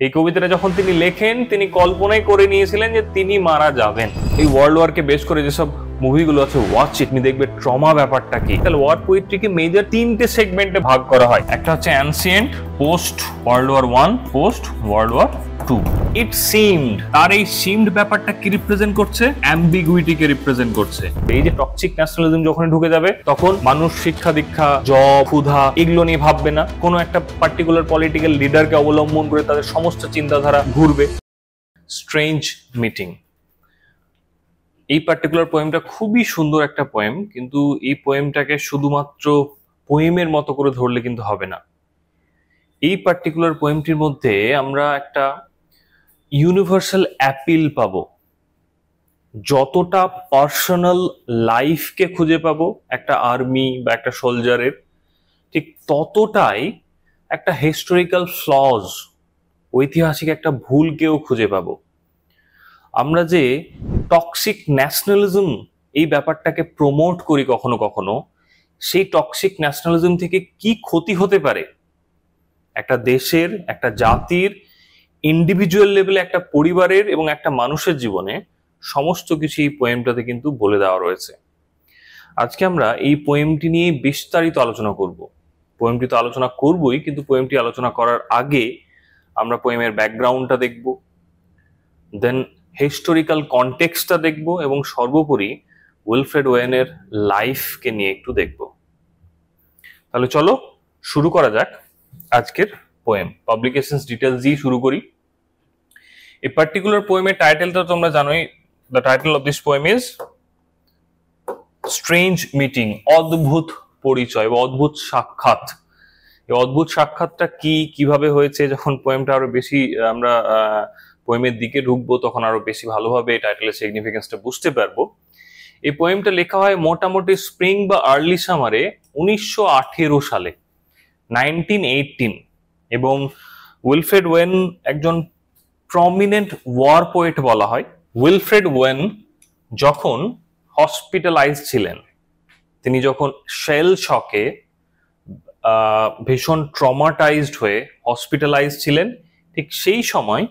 এই কবিতাটা যখন তিনি লেখেন তিনি কল্পনাই করে নিয়েছিলেন যে তিনি মারা যাবেন। এই ওয়ার্ল্ড ওয়ারকে বেস করে যেসব মুভিগুলো আছে ওয়াচ ইট, তুমি দেখবে ট্রমা ব্যাপারটা কি। তাহলে ওয়ার পোয়েট্রিকে মেজর 3টে সেগমেন্টে ভাগ করা হয়। একটা হচ্ছে ancient, post world war 1, post world war 2। It seemed, তার এই সিমড ব্যাপারটা কি রিপ্রেজেন্ট করছে? অ্যাম্বিগুইটিকে রিপ্রেজেন্ট করছে। এই যে টক্সিক ন্যাশনালিজম যখন ঢুকে যাবে তখন মানুষ শিক্ষা দীক্ষা, জব, ক্ষুধা এগুলো নিয়ে ভাববে না, কোনো একটা পার্টিকুলার পলিটিক্যাল লিডারকে অবলম্বন করে তাদের সমস্ত চিন্তাধারা ঘুরবে। স্ট্রেঞ্জ মিটিং, এই পার্টিকুলার পোয়েমটা খুবই সুন্দর একটা পোয়েম, কিন্তু এই পোয়েমটাকে শুধুমাত্র পোয়েমের মতো করে ধরলে কিন্তু হবে না। এই পার্টিকুলার পোয়েমটির মধ্যে আমরা একটা ইউনিভার্সাল অ্যাপিল পাবো। যতটা পার্সোনাল লাইফকে খুঁজে পাবো একটা আর্মি বা একটা সোলজারের, ঠিক ততটাই একটা হিস্টোরিক্যাল ফ্লজ, ঐতিহাসিক একটা ভুলকেও খুঁজে পাবো। আমরা যে টক্সিক ন্যাশনালিজম এই ব্যাপারটাকে প্রমোট করি কখনো কখনো, সেই টক্সিক ন্যাশনালিজম থেকে কি ক্ষতি হতে পারে একটা দেশের, একটা জাতির, ইন্ডিভিজুয়াল লেভেলে একটা পরিবারের এবং একটা মানুষের জীবনে, সমস্ত কিছু এই পোয়েমটাতে কিন্তু বলে দেওয়া রয়েছে। আজকে আমরা এই পোয়েমটি নিয়ে বিস্তারিত আলোচনা করব। পোয়েমটি তো আলোচনা করবই, কিন্তু পোয়েমটি আলোচনা করার আগে আমরা পোয়েমের ব্যাকগ্রাউন্ডটা দেখব, দেন হিস্টোরিক্যাল কনটেক্সটটা দেখব, এবং সর্বোপরি উইলফ্রেড ওয়েনের লাইফকে নিয়ে একটু দেখব। তাহলে চলো শুরু করা যাক আজকের পোয়েম। পাবলিকেশনস ডিটেলস দিয়ে শুরু করি। এই পার্টিকুলার পোয়েমের টাইটেলটা তোমরা জানোই। The title of this poem is strange meeting, অদ্ভুত পরিচয় বা অদ্ভুত সাক্ষাৎ। এই অদ্ভুত সাক্ষাৎটা কি, কিভাবে হয়েছে, যখন পোয়েমটা আরো বেশি আমরা পোয়েমের দিকে ঢুকবো তখন আরো বেশি ভালোভাবে টাইটেলের সিগনিফিকেন্সটা বুঝতে পারবো। এই পোয়েমটা লেখা হয় মোটামুটি স্প্রিং বা আর্লি সামারে 1918 সালে, 1918। এবং উইলফ্রেড ওয়েন একজন প্রমিনেন্ট ওয়ার পোয়েট বলা হয়। উইলফ্রেড ওয়েন যখন হসপিটালাইজ ছিলেন, তিনি যখন শেল শকে ভীষণ ট্রমাটাইজড হয়ে হসপিটালাইজ ছিলেন, ঠিক সেই সময়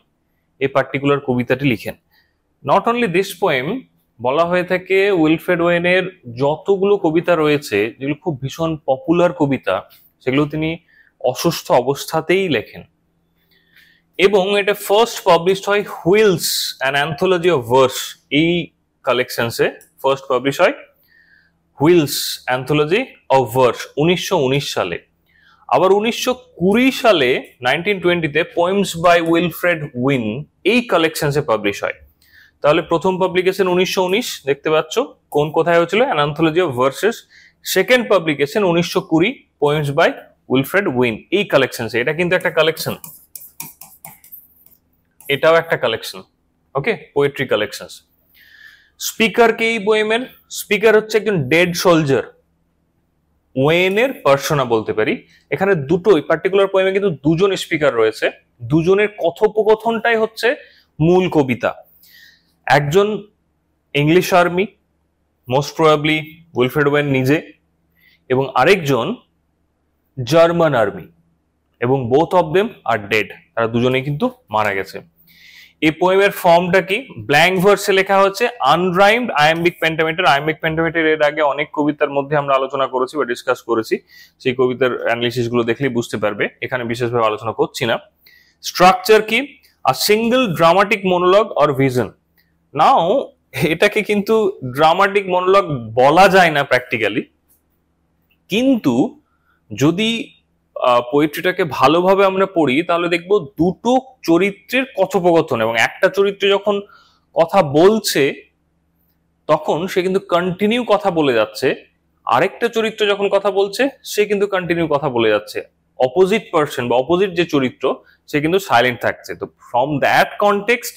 এই পার্টিকুলার কবিতাটি লিখেন। নট অনলি দিস পোয়েম, বলা হয়ে থাকে উইলফ্রেড ওয়েনের যতগুলো কবিতা রয়েছে যেগুলো খুব ভীষণ পপুলার কবিতা, সেগুলো তিনি অসুস্থ অবস্থাতেই লেখেন। এবং এটা ফার্স্ট পাবলিশড হয় wheels an anthology of verse, এই কালেকশনসে ফার্স্ট পাবলিশ হয় হুইলস অ্যান্থোলজি অফ ভার্স 1919 সালে। আবার 1920 সালে 1920-তে পোয়েমস বাই উইলফ্রেড উইন এই কালেকশনসে পাবলিশ হয়। তাহলে প্রথম পাবলিকেশন 1919 দেখতে পাচ্ছ কোন কোথায় হয়েছিল, an anthology of verses. Second publication 1920 poems by Wilfred Owen এই কালেকশনসে। এটা কিন্তু একটা কালেকশন, এটাও একটা collection, okay, poetry collections. Speaker কে এই পোয়েমের? স্পিকার হচ্ছে একজন ডেড সোলজার, ওয়েনের পার্সোনা বলতে পারি। এখানে দুটো পার্টিকুলার পোয়েমে কিন্তু দুজন স্পিকার রয়েছে, দুজনের কথোপকথনটাই হচ্ছে মূল কবিতা। একজন English army, most probably Wilfred Owen নিজে, এবং আরেকজন জার্মান আর্মি, এবং both of them are dead, তারা দুজনেই কিন্তু মারা গেছে। এই পোয়েমের ফর্মটা কি? ব্ল্যাঙ্ক ভার্সে লেখা হচ্ছে, আনরাইমড আয়াম্বিক পেন্টামেটার। আয়াম্বিক পেন্টামেটার এর আগে অনেক কবিতার মধ্যে আমরা আলোচনা করেছি বা ডিসকাস করেছি, সেই কবিতার অ্যানালিসিস গুলো দেখলেই বুঝতে পারবে, এখানে বিশেষভাবে আলোচনা করছি না। স্ট্রাকচার কি? A single dramatic monologue or vision. Now এটাকে কিন্তু ড্রামাটিক মনোলগ বলা যায় না প্র্যাকটিক্যালি, কিন্তু যদি পোয়েট্রিটাকে ভালোভাবে আমরা পড়ি তাহলে দেখবো দুটো চরিত্রের কথোপকথন, এবং একটা চরিত্রে যখন কথা বলছে তখন সে কিন্তু কন্টিনিউ কথা বলে যাচ্ছে, আরেকটা চরিত্র যখন কথা বলছে সে কিন্তু কন্টিনিউ কথা বলে যাচ্ছে। অপোজিট পার্সন বা অপোজিট যে চরিত্র সে কিন্তু সাইলেন্ট থাকছে। তো ফ্রম দ্যাট কনটেক্সট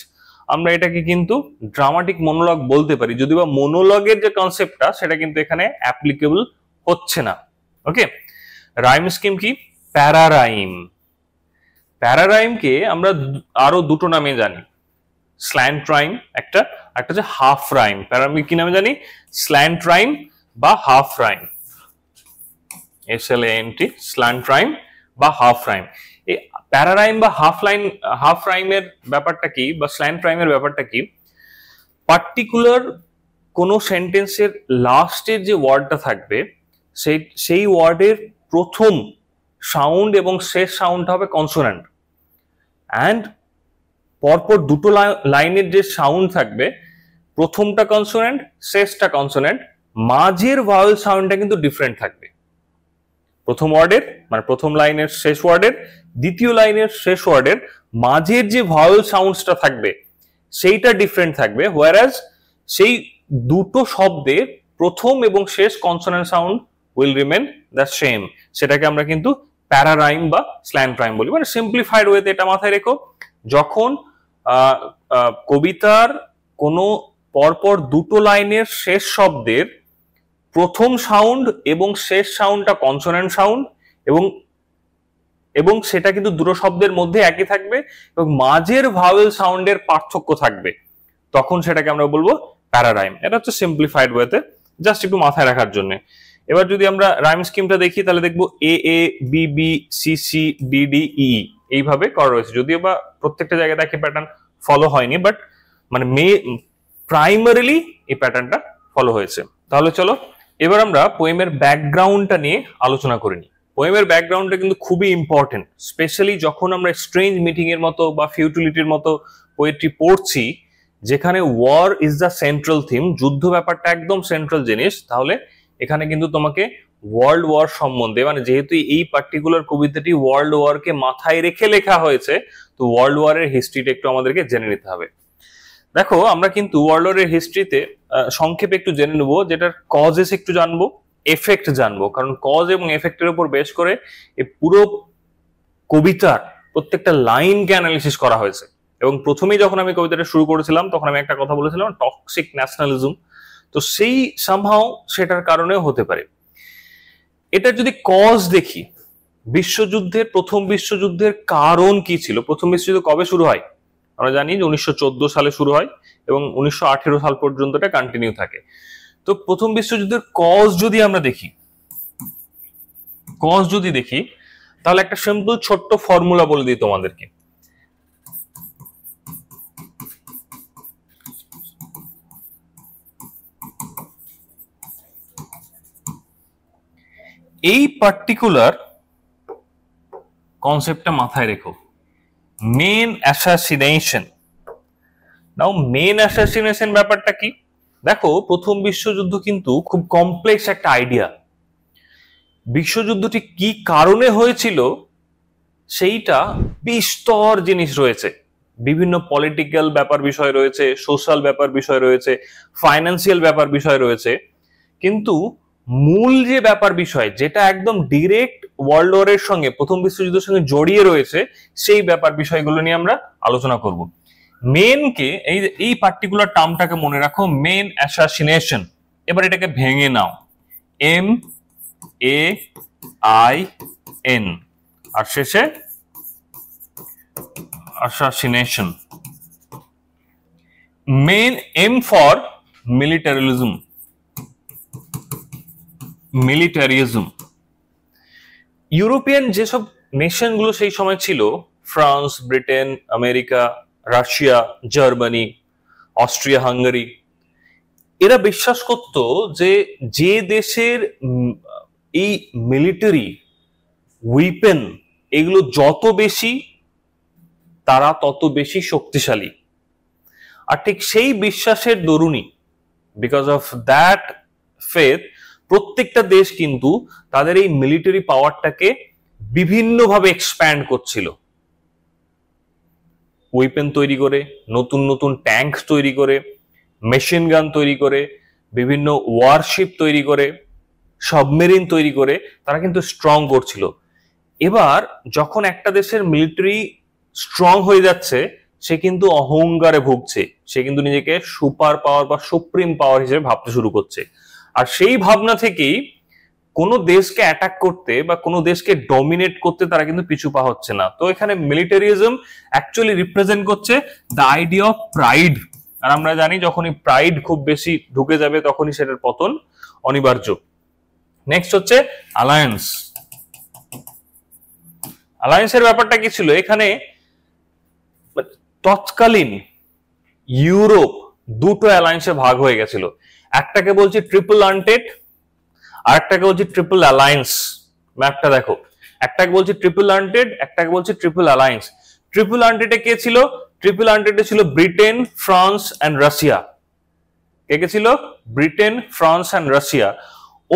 আমরা এটাকে কিন্তু ড্রামাটিক মনোলগ বলতে পারি, যদিও বা মনোলগের যে কনসেপ্টটা সেটা কিন্তু এখানে অ্যাপ্লিকেবল হচ্ছে না। ওকে, রাইম স্কিম কি? প্যারারাইম। প্যারারাইমকে আমরা আরো দুটো নামে জানি, স্ল্যান্ট রাইম একটা হচ্ছে হাফ রাইম। প্যারারাইম কি নামে জানি? স্ল্যান্ট রাইম বা half rhyme, SLANT, slant rhyme বা হাফ রাইম। এই প্যারারাইম বা হাফ রাইমের ব্যাপারটা কি বা স্ল্যান্ট রাইমের ব্যাপারটা কি, পার্টিকুলার কোনো সেন্টেন্সের লাস্টের যে ওয়ার্ডটা থাকবে সেই ওয়ার্ডের প্রথম সাউন্ড এবং শেষ সাউন্ডটা হবে কনসোন্যান্ট, অ্যান্ড পরপর দুটো লাইনের যে সাউন্ড থাকবে, প্রথমটা কনসোন্যান্ট, শেষটা কনসোন্যান্ট, মাঝের ভাওয়েল সাউন্ডটা কিন্তু ডিফারেন্ট থাকবে। প্রথম ওয়ার্ডের মানে প্রথম লাইনের শেষ ওয়ার্ডের, দ্বিতীয় লাইনের শেষ ওয়ার্ডের মাঝের যে ভাওয়েল সাউন্ডসটা থাকবে সেইটা ডিফারেন্ট থাকবে, হোয়ারাজ সেই দুটো শব্দের প্রথম এবং শেষ consonant sound will remain the same. সেটাকে আমরা কিন্তু প্যারারাইম বা স্ল্যান্ট রাইম বলি। মানে সিম্পলিফাইড ওয়েতে এটা মাথায় রেখো, যখন কবিতার কোনো পরপর দুটো লাইনের শেষ শব্দের প্রথম সাউন্ড এবং শেষ সাউন্ডটা কনসোন্যান্ট সাউন্ড এবং সেটা কিন্তু দুটো শব্দের মধ্যে একই থাকবে এবং মাঝের ভাওয়েল সাউন্ডের পার্থক্য থাকবে, তখন সেটাকে আমরা বলবো প্যারারাইম। এটা হচ্ছে সিম্পলিফাইড ওয়েতে, জাস্ট একটু মাথায় রাখার জন্য। এবার যদি আমরা রাইম স্কিমটা দেখি তাহলে দেখবো A A B B C C D D E এইভাবে করা রয়েছে, যদিও বা প্রত্যেকটা জায়গায় একই প্যাটার্ন ফলো হয়নি, বাট মানে প্রাইমারিলি এই প্যাটার্নটা ফলো হয়েছে। তাহলে চলো এবার আমরা পোয়েমের ব্যাকগ্রাউন্ডটা নিয়ে আলোচনা করে নিই। পোয়েমের ব্যাকগ্রাউন্ডটা কিন্তু খুবই ইম্পর্টেন্ট, স্পেশালি যখন আমরা স্ট্রেঞ্জ মিটিং এর মতো বা ফিউটিলিটির মতো পোয়েট্রি পড়ছি, যেখানে war is the central theme, যুদ্ধ ব্যাপারটা একদম সেন্ট্রাল জিনিস, তাহলে এখানে কিন্তু তোমাকে ওয়ার্ল্ড ওয়ার সম্বন্ধে, মানে যেহেতু এই পার্টিকুলার কবিতাটি ওয়ার্ল্ড ওয়ারকে মাথায় রেখে লেখা হয়েছে, তো ওয়ার্ল্ড ওয়ারের হিস্ট্রিটা একটু আমাদেরকে জেনে নিতে হবে। দেখো আমরা কিন্তু ওয়ার্ল্ড ওয়ারের হিস্ট্রিতে সংক্ষেপে একটু জেনে নেবো, যেটার কজেস একটু জানবো, এফেক্ট জানবো, কারণ কজ এবং এফেক্টের উপর বেস করে এই পুরো কবিতার প্রত্যেকটা লাইনকে অ্যানালিসিস করা হয়েছে। এবং প্রথমেই যখন আমি কবিতাটা শুরু করেছিলাম তখন আমি একটা কথা বলেছিলাম, টক্সিক ন্যাশনালিজম, তো সেই সামহাও সেটার কারণেও হতে পারে। এটা যদি কজ দেখি, বিশ্বযুদ্ধের প্রথম বিশ্বযুদ্ধের কারণ কি ছিল, প্রথম বিশ্বযুদ্ধ কবে শুরু হয় আমরা জানি যে 1914 সালে শুরু হয় এবং 1918 সাল পর্যন্ত এটা কন্টিনিউ থাকে। তো প্রথম বিশ্বযুদ্ধের কজ যদি আমরা দেখি, তাহলে একটা সিম্পল ছোট্ট ফর্মুলা বলে দিই তোমাদেরকে। এই পার্টিকুলার কনসেপ্টটা মাথায় রেখো, মেন অ্যাসাসিনেশন। নাও মেন অ্যাসাসিনেশন ব্যাপারটা কি? দেখো প্রথম বিশ্বযুদ্ধ কিন্তু খুব কমপ্লেক্স একটা আইডিয়া। বিশ্বযুদ্ধটি কি কারণে হয়েছিল সেইটা বিস্তর জিনিস রয়েছে, বিভিন্ন পলিটিক্যাল ব্যাপার বিষয় রয়েছে, সোশ্যাল ব্যাপার বিষয় রয়েছে, ফাইন্যান্সিয়াল ব্যাপার বিষয় রয়েছে, কিন্তু মূল যে ব্যাপার বিষয় যেটা একদম ডিরেক্ট ওয়ার্ল্ড ওয়ারের সঙ্গে, প্রথম বিশ্বযুদ্ধের সঙ্গে জড়িয়ে রয়েছে, সেই ব্যাপার বিষয়গুলো নিয়ে আমরা আলোচনা করব। মেনকে এই পার্টিকুলার টার্মটাকে মনে রাখো, মেন অ্যাসাসিনেশন। এবার এটাকে ভেঙে নাও, MAIN আর শেষে assassination. Main, M for militarism. European যেসব নেশন গুলো সেই সময় ছিল, France, Britain, America, Russia, Germany, Austria, Hungary, এরা বিশ্বাস করত যে দেশের এই মিলিটারি উইপেন এগুলো যত বেশি, তারা তত বেশি শক্তিশালী। আর ঠিক সেই বিশ্বাসের দরুনই, বিকজ অফ দ্যাট ফেথ, প্রত্যেকটা দেশ কিন্তু তাদের এই মিলিটারি পাওয়ারটাকে বিভিন্নভাবে এক্সপ্যান্ড করছিল। ওয়েপেন তৈরি করে, নতুন নতুন ট্যাঙ্ক তৈরি করে, মেশিন গান তৈরি করে, বিভিন্ন ওয়ারশিপ তৈরি করে, সাবমেরিন তৈরি করে তারা কিন্তু স্ট্রং করছিল। এবার যখন একটা দেশের মিলিটারি স্ট্রং হয়ে যাচ্ছে, সে কিন্তু অহংকারে ভুগছে, সে কিন্তু নিজেকে সুপার পাওয়ার বা সুপ্রিম পাওয়ার হিসেবে ভাবতে শুরু করছে। আর সেই ভাবনা থেকেই কোনো দেশকে অ্যাটাক করতে বা কোনো দেশকে ডমিনেট করতে তারা কিন্তু পিছু পা হচ্ছে না। তো এখানে মিলিটারিজম অ্যাকচুয়ালি রিপ্রেজেন্ট করছে দ্য আইডিয়া অফ প্রাইড। আর আমরা জানি যখনই প্রাইড খুব বেশি ঢুকে যাবে তখনই সেটার পতন অনিবার্য। নেক্সট হচ্ছে অ্যালায়েন্স। অ্যালায়েন্সের ব্যাপারটা কি ছিল, এখানে তৎকালীন ইউরোপ দুটো অ্যালায়েন্সে ভাগ হয়ে গেছিল। একটাকে বলছি ট্রিপল আন্টেড, আর একটাকে বলছি ট্রিপল অ্যালায়েন্স। ম্যাপটা দেখো, একটাকে বলছি ট্রিপল আন্টেড, একটাকে বলছি ট্রিপল অ্যালায়েন্স। ট্রিপল আন্টেডে কে ছিল? ট্রিপল আন্টেডে ছিল ব্রিটেন, ফ্রান্স এন্ড রাশিয়া। কে কে ছিল? Britain, France and Russia.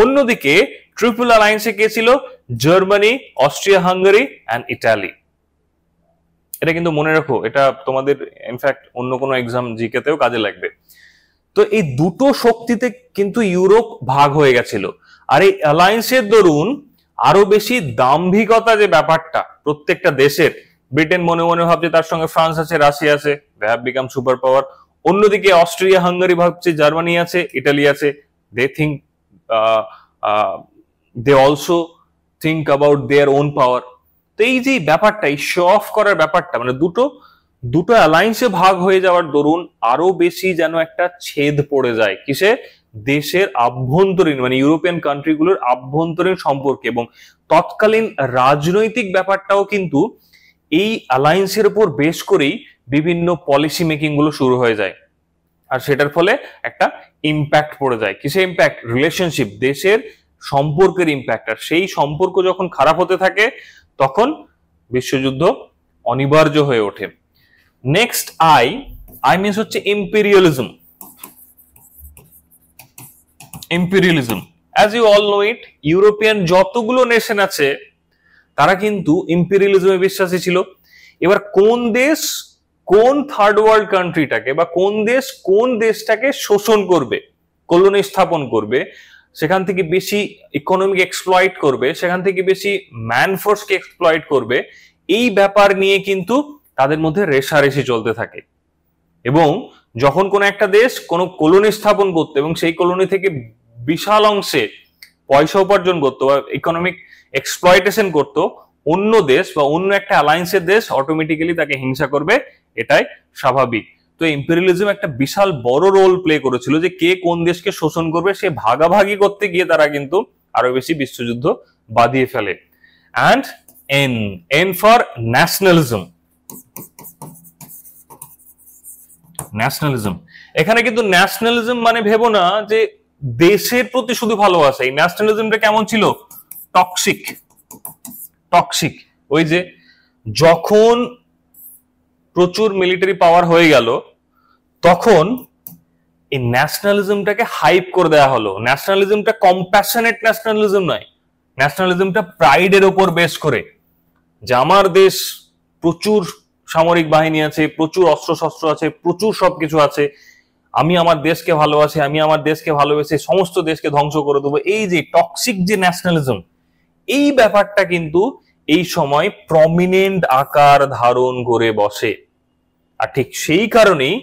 অন্যদিকে ট্রিপল অ্যালায়েন্সে কে ছিল? Germany, Austria Hungary and Italy. এটা কিন্তু মনে রাখো, এটা তোমাদের ইনফ্যাক্ট অন্য কোনো এক্সাম জিকেতেও কাজে লাগবে। তো এই দুটো শক্তিতে কিন্তু ইউরোপ ভাগ হয়ে গেছিল। আর এই অ্যালায়েন্সের দরুন আরো বেশি দাম্ভিকতা যে ব্যাপারটা প্রত্যেকটা দেশের, ব্রিটেন মনে মনে ভাবছে তার সঙ্গে ফ্রান্স আছে, রাশিয়া আছে, they have become super power. অন্যদিকে অস্ট্রিয়া হাঙ্গারি ভাবছে জার্মানি আছে, ইটালি আছে, they think they also think about their own power. তো এই যে ব্যাপারটা, এই শো অফ করার ব্যাপারটা, মানে দুটো অ্যালায়েন্সে ভাগ হয়ে যাওয়ার দরুন আরো বেশি যেন একটা ছেদ পড়ে যায় কিসে? দেশের আভ্যন্তরীণ, মানে ইউরোপিয়ান কান্ট্রিগুলোর আভ্যন্তরীণ সম্পর্কে। এবং তৎকালীন রাজনৈতিক ব্যাপারটাও কিন্তু এই অ্যালায়েন্সের উপর বেশ করেই বিভিন্ন পলিসি মেকিং গুলো শুরু হয়ে যায়। আর সেটার ফলে একটা ইম্প্যাক্ট পড়ে যায়। কিসে ইম্প্যাক্ট? রিলেশনশিপ, দেশের সম্পর্কের ইম্প্যাক্ট। আর সেই সম্পর্ক যখন খারাপ হতে থাকে তখন বিশ্বযুদ্ধ অনিবার্য হয়ে ওঠে। নেক্সট আই মিনস হচ্ছে imperialism. Imperialism, as you all know it, European যতগুলো নেশন আছে তারা কিন্তু ইম্পেরিয়ালিজমে বিশ্বাসী ছিল। এবার কোন দেশ কোন থার্ড ওয়ার্ল্ড কান্ট্রিটাকে বা কোন দেশটাকে শোষণ করবে, কলোনি স্থাপন করবে, সেখান থেকে বেশি ইকোনমিক এক্সপ্লয়েট করবে, সেখান থেকে বেশি ম্যান ফোর্সকে এক্সপ্লয়েট করবে, এই ব্যাপার নিয়ে কিন্তু তাদের মধ্যে রেষারেষি চলতে থাকে। এবং যখন কোন একটা দেশ কোন কলোনি স্থাপন করতো এবং সেই কলোনি থেকে বিশাল অংশে পয়সা উপার্জন করতো বা ইকোনমিক এক্সপ্লয়টেশন করতো, অন্য দেশ বা অন্য একটা অ্যালায়েন্সের দেশ অটোমেটিক্যালি তাকে হিংসা করবে, এটাই স্বাভাবিক। তো ইম্পেরিয়ালিজম একটা বিশাল বড় রোল প্লে করেছিল যে কে কোন দেশকে শোষণ করবে, সে ভাগাভাগি করতে গিয়ে তারা কিন্তু আরো বেশি বিশ্বযুদ্ধ বাঁধিয়ে ফেলে। And N for nationalism. Nationalism, এখানে কিন্তু ন্যাশনালিজম মানে ভেবো না যে দেশের প্রতি শুধু ভালোবাসা। এই ন্যাশনালিজমটা কেমন ছিল? টক্সিক। টক্সিক, ওই যে যখন প্রচুর মিলিটারি পাওয়ার হয়ে গেল তখন এই ন্যাশনালিজমটাকে হাইপ করে দেওয়া হলো। ন্যাশনালিজমটা কম্প্যাশনেট ন্যাশনালিজম নয়, ন্যাশনালিজমটা প্রাইডের উপর বেস করে, যে আমার দেশ প্রচুর সামরিক বাহিনী আছে, প্রচুর অস্ত্রশস্ত্র আছে, প্রচুর সবকিছু আছে, আমি আমার দেশকে ভালোবাসি, আমি আমার দেশকে ভালোবেসে সমস্ত দেশকে ধ্বংস করে দেবো। এই যে টক্সিক যে ন্যাশনালিজম, এই ব্যাপারটা কিন্তু এই সময় প্রমিনেন্ট আকার ধারণ করে বসে। আর ঠিক সেই কারণেই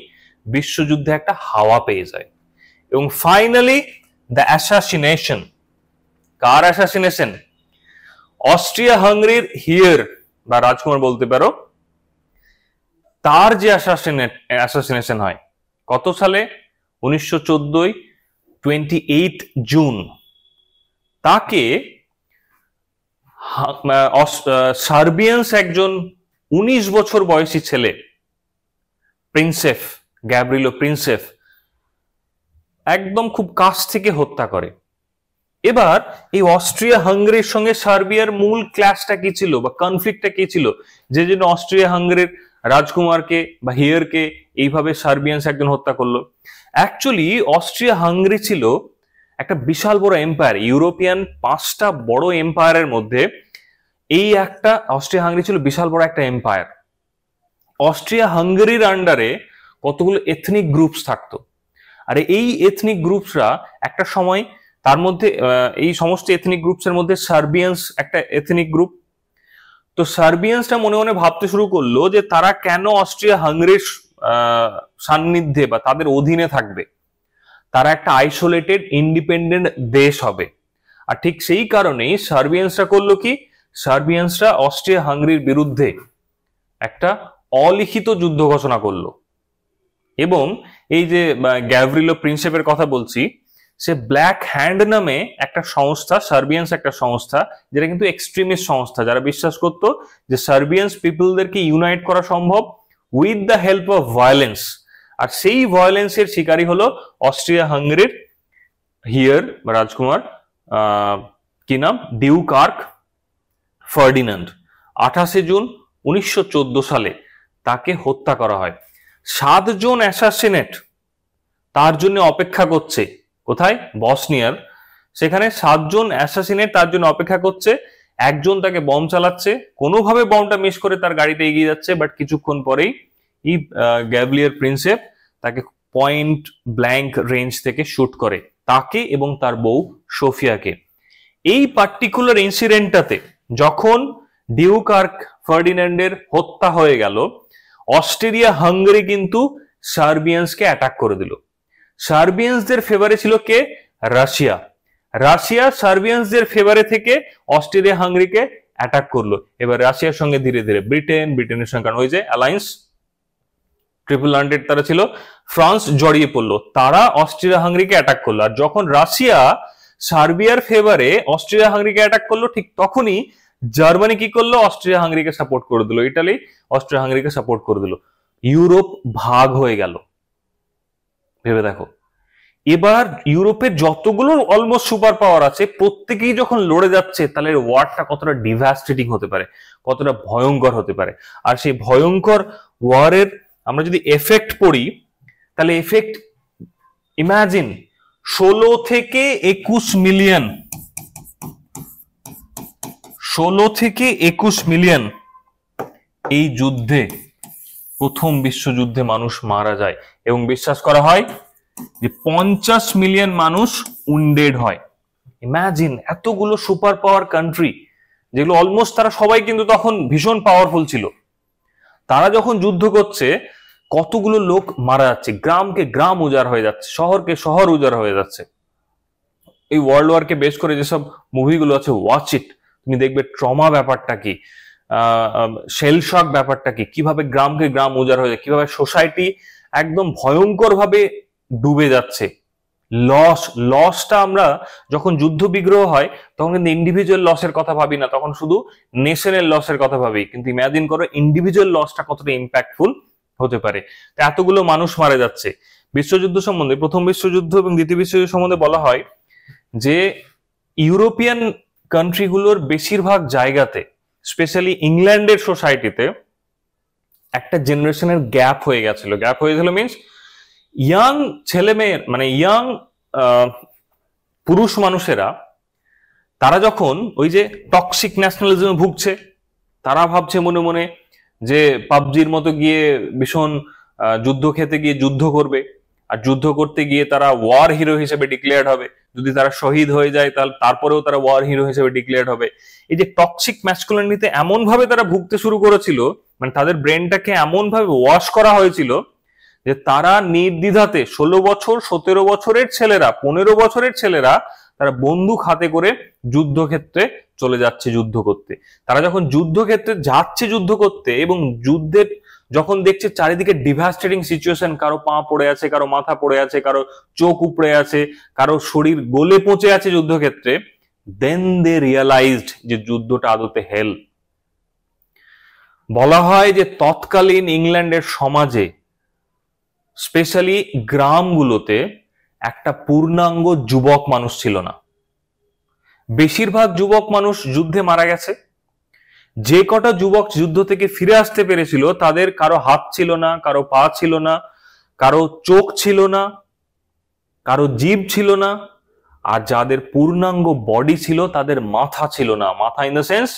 বিশ্বযুদ্ধে একটা হাওয়া পেয়ে যায়। এবং ফাইনালি দ্য অ্যাসাসিনেশন। কার অ্যাসাসিনেশন? অস্ট্রিয়া হাঙ্গারির হিয়ার বা রাজকুমার বলতে পারো, তার যে অ্যাসাসিনেশন হয় কত সালে? 1914 28 জুন। তাকে সার্বিয়ান্স একজন 19 বছর বয়সী ছেলে, প্রিন্সেপ গ্যাব্রিলো প্রিন্সেপ, একদম খুব কাছ থেকে হত্যা করে। এবার এই অস্ট্রিয়া হাঙ্গারির সঙ্গে সার্বিয়ার মূল ক্ল্যাশটা কি ছিল বা কনফ্লিক্টটা কি ছিল, যে জন্য অস্ট্রিয়া হাঙ্গারির রাজকুমারকে বা হিয়ারকে এইভাবে সার্বিয়ান্স একজন হত্যা করলো? অ্যাকচুয়ালি অস্ট্রিয়া হাঙ্গারি ছিল একটা বিশাল বড় এম্পায়ার। ইউরোপিয়ান 5টা বড় এম্পায়ারের মধ্যে এই একটা অস্ট্রিয়া হাঙ্গারি ছিল বিশাল বড় একটা এম্পায়ার। অস্ট্রিয়া হাঙ্গারির আন্ডারে কতগুলো এথনিক গ্রুপস থাকতো। আর এই এথনিক গ্রুপসরা একটা সময়, তার মধ্যে এই সমস্ত এথনিক গ্রুপসের মধ্যে সার্বিয়ান্স একটা এথনিক গ্রুপ। তো সার্বিয়ান্সটা মনে মনে ভাবতে শুরু করলো যে তারা কেন অস্ট্রিয়া হাঙ্গারির সান্নিধ্যে বা তাদের অধীনে থাকবে, তারা একটা আইসোলেটেড ইন্ডিপেন্ডেন্ট দেশ হবে। আর ঠিক সেই কারণেই সার্বিয়ান্সরা করলো কি, সার্বিয়ান্সরা অস্ট্রিয়া হাঙ্গারির বিরুদ্ধে একটা অলিখিত যুদ্ধ ঘোষণা করলো। এবং এই যে গ্যাব্রিলো প্রিন্সেপের কথা বলছি, সে ব্ল্যাক হ্যান্ড নামে একটা সংস্থা, সার্বিয়ান্স একটা সংস্থা, যেটা কিন্তু এক্সট্রিমিস্ট সংস্থা, যারা বিশ্বাস করতো যে সার্বিয়ান্স পিপলদেরকে ইউনাইট করা সম্ভব with the help of violence. আর সেই ভায়োলেন্সের শিকারী হলো অস্ট্রিয়া হাঙ্গেরির রাজকুমার, কি নাম, ডিউক আর্ক ফার্ডিনান্ড। 28 জুন 1914 সালে তাকে হত্যা করা হয়। 7 জন অ্যাসাসিনেট তার জন্য অপেক্ষা করছে, কোথায়, বসনিয়ার। সেখানে 7 জন অ্যাসাসিনেট তার জন্য অপেক্ষা করছে। একজন তাকে বম চালাচ্ছে, কোনোভাবে বমটা মিস করে তার গাড়িতে এগিয়ে যাচ্ছে, বাট কিছুক্ষণ পরেই গ্যাবলিয়ার প্রিন্সেপ তাকে পয়েন্ট ব্ল্যাঙ্ক রেঞ্জ থেকে শুট করে, তাকে এবং তার বউ সোফিয়াকে। এই পার্টিকুলার ইনসিডেন্টটাতে যখন ডিউক আর্ক ফার্ডিনান্ডের হত্যা হয়ে গেল, অস্ট্রিয়া হাঙ্গেরি কিন্তু সার্বিয়ান্সকে অ্যাটাক করে দিল। সার্বিয়ান্সদের ফেভারে ছিল কে, রাশিয়া। রাশিয়া সার্বিয়ান্সদের ফেভারে থেকে অস্ট্রিয়া হাঙ্গেরিকে অ্যাটাক করলো। এবার রাশিয়ার সঙ্গে ধীরে ধীরে ব্রিটেনের সঙ্গে, কারণ ওই যে অ্যালায়েন্স ট্রিপল হান্ড্রেড তারা ছিল, ফ্রান্স জড়িয়ে পড়লো, তারা অস্ট্রিয়া হাঙ্গেরিকে অ্যাটাক করলো। আর যখন রাশিয়া সার্বিয়ার ফেভারে অস্ট্রিয়া হাঙ্গেরিকে অ্যাটাক করলো, ঠিক তখনই জার্মানি কি করলো, অস্ট্রিয়া হাঙ্গেরিকে সাপোর্ট করে দিল, ইটালি অস্ট্রিয়া হাঙ্গেরিকে সাপোর্ট করে দিল। ইউরোপ ভাগ হয়ে গেল, ভেবে দেখো। এবার ইউরোপের যতগুলো অলমোস্ট সুপার পাওয়ার আছে প্রত্যেকেই যখন লড়ে যাচ্ছে, তাহলে ওয়ারটা কতটা ডিভাস্টেটিং হতে পারে, কতটা ভয়ঙ্কর হতে পারে। আর সেই ভয়ঙ্কর ওয়ারের আমরা যদি এফেক্ট পড়ি, তাহলে এফেক্ট ইমাজিন 16 থেকে 21 মিলিয়ন, 16 থেকে 21 মিলিয়ন এই যুদ্ধে, প্রথম বিশ্বযুদ্ধে মানুষ মারা যায়, এবং বিশ্বাস করা হয় যে 50 মিলিয়ন মানুষ উন্ডেড হয়। ইমাজিন এতগুলো সুপার পাওয়ার কান্ট্রি, যেগুলো অলমোস্ট তারা সবাই কিন্তু তখন ভীষণ পাওয়ারফুল ছিল, তারা যখন যুদ্ধ করছে কতগুলো লোক মারা যাচ্ছে, গ্রামকে গ্রাম উজাড় হয়ে যাচ্ছে, শহরকে শহর উজাড় হয়ে যাচ্ছে। এই ওয়ার্ল্ড ওয়ারকে বেস করে যেসব মুভিগুলো আছে, ওয়াচ ইট, তুমি দেখবে ট্রমা ব্যাপারটা কি, শেল শক ব্যাপারটা কি, কিভাবে গ্রামকে গ্রাম উজাড় হয়ে যায়, কিভাবে সোসাইটি একদম ভয়ঙ্কর ভাবে ডুবে যাচ্ছে। লসটা আমরা যখন যুদ্ধ বিগ্রহ হয় তখন কিন্তু ইন্ডিভিজুয়াল লসের কথা ভাবি না, তখন শুধু নেশনের লসের কথা ভাবি। কিন্তু ইমাজিন করো ইন্ডিভিজুয়াল লসটা কতটা ইম্প্যাক্টফুল হতে পারে। এতগুলো মানুষ মারা যাচ্ছে। বিশ্বযুদ্ধ সম্বন্ধে, প্রথম বিশ্বযুদ্ধ এবং দ্বিতীয় বিশ্বযুদ্ধ সম্বন্ধে বলা হয় যে ইউরোপিয়ান কান্ট্রিগুলোর বেশিরভাগ জায়গাতে, স্পেশালি ইংল্যান্ডের সোসাইটিতে একটা জেনারেশনের গ্যাপ হয়ে গেছিল। গ্যাপ হয়ে গেল মিনস ইয়াং ছেলেমেয়ের, মানে ইয়াং পুরুষ মানুষেরা, তারা যখন ওই যে টক্সিক ন্যাশনালিজমে ভুগছে, তারা ভাবছে মনে মনে যে পাবজির মতো গিয়ে ভীষণ যুদ্ধক্ষেত্রে গিয়ে যুদ্ধ করবে, আর যুদ্ধ করতে গিয়ে তারা ওয়ার হিরো হিসেবে ডিক্লেয়ার্ড হবে। যদি তারা শহীদ হয়ে যায় তাহলে তারপরেও তারা ওয়ার হিরো হিসেবে ডিক্লেয়ার্ড হবে। এই যে টক্সিক ম্যাসকুলিনিটিতে এমন ভাবে তারা ভুগতে শুরু করেছিল, মানে তাদের ব্রেনটাকে এমন ভাবে ওয়াশ করা হয়েছিল যে তারা নির্দ্বিধাতে 16 বছর 17 বছরের ছেলেরা, 15 বছরের ছেলেরা, তারা বন্দুক হাতে করে যুদ্ধক্ষেত্রে চলে যাচ্ছে যুদ্ধ করতে। তারা যখন যুদ্ধক্ষেত্রে যাচ্ছে যুদ্ধ করতে, এবং যুদ্ধের যখন দেখছে চারিদিকে ডিভাস্টেটিং সিচুয়েশন, কারো পা পড়ে আছে, কারো মাথা পড়ে আছে, কারো চোখ উপড়ে আছে, কারো শরীর গলে পচে আছে যুদ্ধক্ষেত্রে, দেন দে রিয়ালাইজড যে যুদ্ধটা আদতে হেল। বলা হয় যে তৎকালীন ইংল্যান্ডের সমাজে, স্পেশালি গ্রামগুলোতে, একটা পূর্ণাঙ্গ যুবক মানুষ ছিল না। বেশিরভাগ যুবক মানুষ যুদ্ধে মারা গেছে। যে কটা যুবক যুদ্ধ থেকে ফিরে আসতে পেরেছিল, তাদের কারো হাত ছিল না, কারো পা ছিল না, কারো চোখ ছিল না, কারো জিভ ছিল না, আর যাদের পূর্ণাঙ্গ বডি ছিল তাদের মাথা ছিল না। মাথা ইন দ্য সেন্স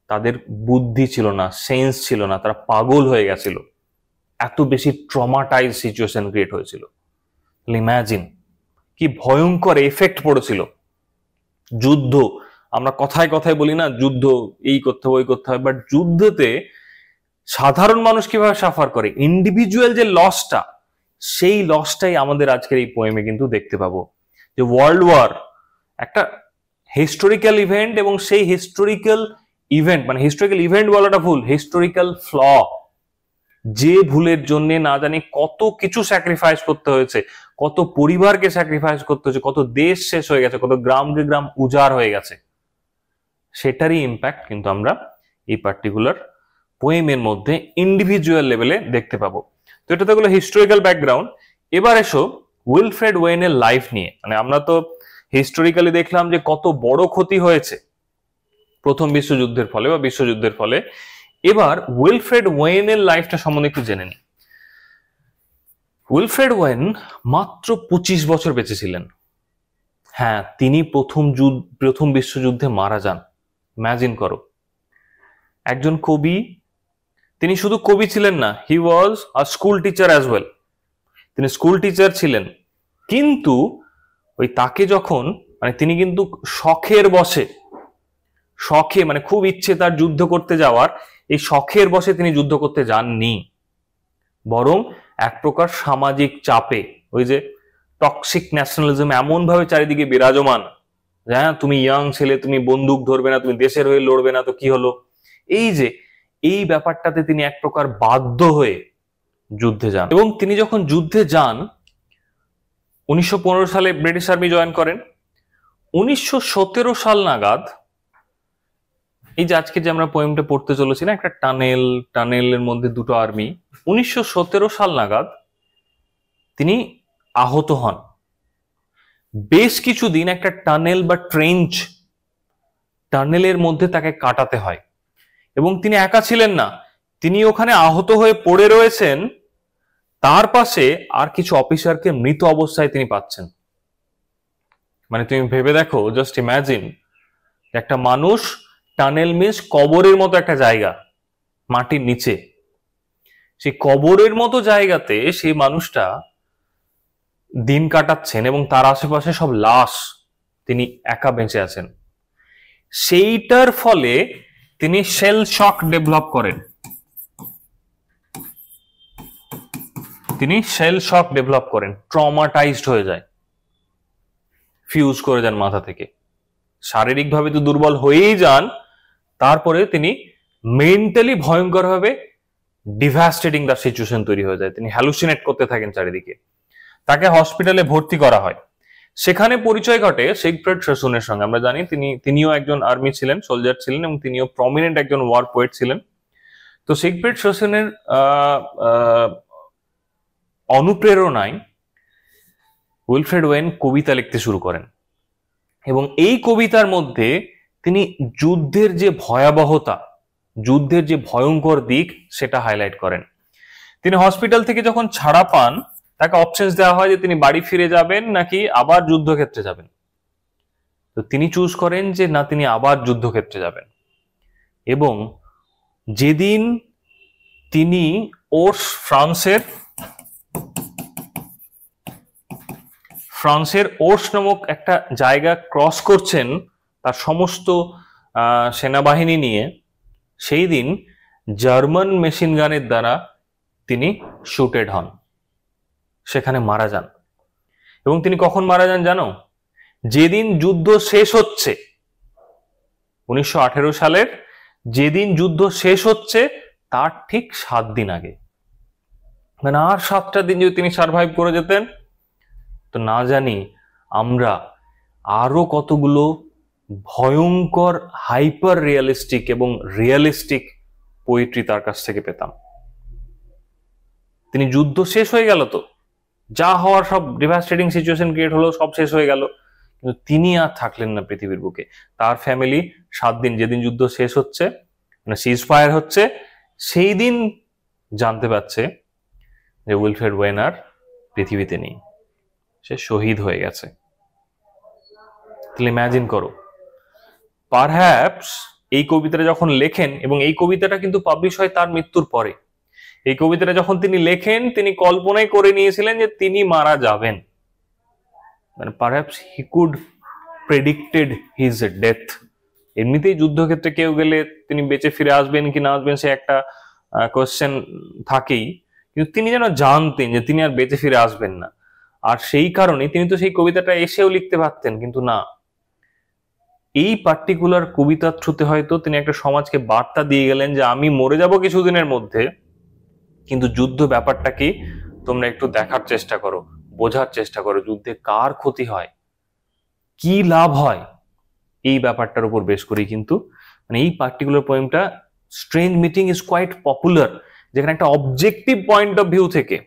তাদের বুদ্ধি ছিল না, সেন্স ছিল না, তারা পাগল হয়ে গেছিল। এত বেশি ট্রমাটাইজ সিচুয়েশন ক্রিয়েট হয়েছিল। ইমাজিন কি ভয়ঙ্কর এফেক্ট পড়েছিল যুদ্ধ। আমরা কথায় কথায় বলি না যুদ্ধ এই করতে হবে ওই করতে হবে, বাট যুদ্ধতে সাধারণ মানুষ কিভাবে সাফার করে, ইন্ডিভিজুয়াল যে লসটা, সেই লসটাই আমাদের আজকের এই পোয়েমে কিন্তু দেখতে পাবো। যে ওয়ার্ল্ড ওয়ার একটা হিস্টোরিক্যাল ইভেন্ট, এবং সেই হিস্টোরিক্যাল ইভেন্ট, মানে হিস্টোরিক্যাল ইভেন্ট বলাটা ভুল, হিস্টোরিক্যাল ফ্ল, যে ভুলের জন্য না জানি কত কিছু স্যাক্রিফাইস করতে হয়েছে, কত পরিবারকে স্যাক্রিফাইস করতে হয়েছে, কত দেশ শেষ হয়ে গেছে, কত গ্রামকে গ্রাম উজাড় হয়ে গেছে, সেটারই ইম্প্যাক্ট কিন্তু আমরা এই পার্টিকুলার পোয়েমের মধ্যে ইন্ডিভিজুয়াল লেভেলে দেখতে পাবো। তো এটা তো হলো হিস্টোরিক্যাল ব্যাকগ্রাউন্ড। এবার এসো উইলফ্রেড ওয়েনের লাইফ নিয়ে। মানে আমরা তো হিস্টোরিক্যালি দেখলাম যে কত বড় ক্ষতি হয়েছে প্রথম বিশ্বযুদ্ধের ফলে বা বিশ্বযুদ্ধের ফলে। এবার উইলফ্রেড ওয়েনের লাইফটা সম্বন্ধে একটু জেনে নিই। উইলফ্রেড ওয়েন মাত্র 25 বছর বেঁচে ছিলেন। হ্যাঁ, তিনি প্রথম বিশ্বযুদ্ধে মারা যান। ইমাজিন করো, একজন কবি, তিনি শুধু কবি ছিলেন না, হি ওয়াজ আ স্কুল টিচার অ্যাজ ওয়েল। তিনি স্কুল টিচার ছিলেন, কিন্তু ওই তাকে যখন তিনি কিন্তু শখের বশে, মানে খুব ইচ্ছে তার যুদ্ধ করতে যাওয়ার, এই শখের বশে তিনি যুদ্ধ করতে যাননি, বরং এক প্রকার সামাজিক চাপে, ওই যে টক্সিক ন্যাশনালিজম এমন ভাবে চারিদিকে বিরাজমান, হ্যাঁ তুমি ইয়াং ছেলে, তুমি বন্দুক ধরবে না, তুমি দেশের হয়ে লড়বে না, তো কি হলো, এই ব্যাপারটাতে তিনি এক প্রকার বাধ্য হয়ে যুদ্ধে যান। এবং তিনি যখন যুদ্ধে যান 1915 সালে ব্রিটিশ আর্মি জয়েন করেন। 1917 সাল নাগাদ, এই যে আজকে যে আমরা পোয়েমটা পড়তে চলেছি না, একটা টানেলের মধ্যে দুটো আর্মি, 1917 সাল নাগাদ তিনি আহত হন। বেশ কিছুদিন একটা টানেল বা টানেলের মধ্যে তাকে কাটাতে হয়। এবং তিনি একা ছিলেন না, তিনি ওখানে আহত হয়ে পড়ে রয়েছেন, তার পাশে আর কিছু অফিসারকে মৃত অবস্থায় তিনি পাচ্ছেন। মানে তুমি ভেবে দেখো, জাস্ট ইমাজিন, একটা মানুষ, টানেল মিন্স কবরের মতো একটা জায়গা মাটির নিচে, সেই কবরের মতো জায়গাতে সেই মানুষটা দিন কাটাচ্ছেন এবং তার আশেপাশে সব লাশ, তিনি একা বেঁচে আছেন। সেইটার ফলে তিনি শেল শক ডেভেলপ করেন। ট্রমাটাইজড হয়ে যায়, ফিউজ করে যান মাথা থেকে। শারীরিকভাবে তো দুর্বল হয়েই যান, তারপরে তিনি মেন্টালি ভয়ঙ্করভাবে ডিভাস্টেটিং তার সিচুয়েশন তৈরি হয়ে যায়। তিনি হ্যালুসিনেট করতে থাকেন চারিদিকে। তাকে হসপিটালে ভর্তি করা হয়। সেখানে পরিচয় ঘটে সিগফ্রিড শেসুনের সঙ্গে। আমরা জানি তিনিও একজন আর্মি ছিলেন, সোলজার ছিলেন, এবং তিনিও প্রমিনেন্ট একজন ওয়ার পোয়েট ছিলেন। তো সিগফ্রিড শেসুনের অনুপ্রেরণায় উইলফ্রেড ওয়েন কবিতা লিখতে শুরু করেন, এবং এই কবিতার মধ্যে তিনি যুদ্ধের যে ভয়াবহতা, যুদ্ধের যে ভয়ঙ্কর দিক, সেটা হাইলাইট করেন। তিনি হসপিটাল থেকে যখন ছাড়া পান, তাকে অপশনস দেওয়া হয় যে তিনি বাড়ি ফিরে যাবেন নাকি আবার যুদ্ধক্ষেত্রে যাবেন। তো তিনি চুজ করেন যে না, তিনি আবার যুদ্ধক্ষেত্রে যাবেন। এবং যেদিন তিনি ফ্রান্সের ওর্স নামক একটা জায়গা ক্রস করছেন তার সমস্ত সেনাবাহিনী নিয়ে, সেই দিন জার্মান মেশিন গানের দ্বারা তিনি শুটেড হন, সেখানে মারা যান। এবং তিনি কখন মারা যান জানো? যেদিন যুদ্ধ শেষ হচ্ছে, 1918 সালের যেদিন যুদ্ধ শেষ হচ্ছে তার ঠিক 7 দিন আগে। মানে আর 7টা দিন যদি তিনি সার্ভাইভ করে যেতেন, তো না জানি আমরা আরো কতগুলো ভয়ঙ্কর হাইপার রিয়েলিস্টিক এবং রিয়েলিস্টিক পোয়েট্রি তার কাছ থেকে পেতাম। তিনি যুদ্ধ শেষ হয়ে গেল, তো যা হওয়ার সব ডিভাস্টেটিং সিচুয়েশন ক্রিয়েট হলো, সব শেষ হয়ে গেল, কিন্তু তিনি আর থাকলেন না পৃথিবীর বুকে। তার ফ্যামিলি 7 দিন, যেদিন যুদ্ধ শেষ হচ্ছে, মানে সিজ ফায়ার হচ্ছে, সেই দিন জানতে পারছে যে উইলফ্রেড ওয়েন আর পৃথিবীতে নেই, সে শহীদ হয়ে গেছে। তাহলে ইম্যাজিন করো, পারহ্যাপস এই কবিতাটা যখন লেখেন, এবং এই কবিতাটা কিন্তু পাবলিশ হয় তার মৃত্যুর পরে। এই কবিতাটা যখন তিনি লেখেন, তিনি কল্পনাই করে নিয়েছিলেন যে তিনি মারা যাবেন। মানে perhaps he could predicted his death. এমনিতেই যুদ্ধক্ষেত্রে কেউ গেলে তিনি বেঁচে ফিরে আসবেন কি না আসবেন, সে একটা কোয়েশ্চেন থাকেই, কিন্তু তিনি যেন জানতেন যে তিনি আর বেঁচে ফিরে আসবেন না। আর সেই কারণে তিনি তো সেই কবিতাটা এসেও লিখতে পারতেন, কিন্তু না, এই পার্টিকুলার কবিতার থ্রুতে হয়তো তিনি একটা সমাজকে বার্তা দিয়ে গেলেন যে আমি মরে যাব কিছুদিনের মধ্যে, কিন্তু যুদ্ধ ব্যাপারটা কি তোমরা একটু দেখার চেষ্টা করো, বোঝার চেষ্টা করো, যুদ্ধে কার ক্ষতি হয়, কি লাভ হয়, এই ব্যাপারটার উপর বেশ করেই কিন্তু মানে এই পার্টিকুলার পোয়েমটা strange meeting is quite popular, যেখানে একটা অবজেক্টিভ পয়েন্ট অফ ভিউ থেকে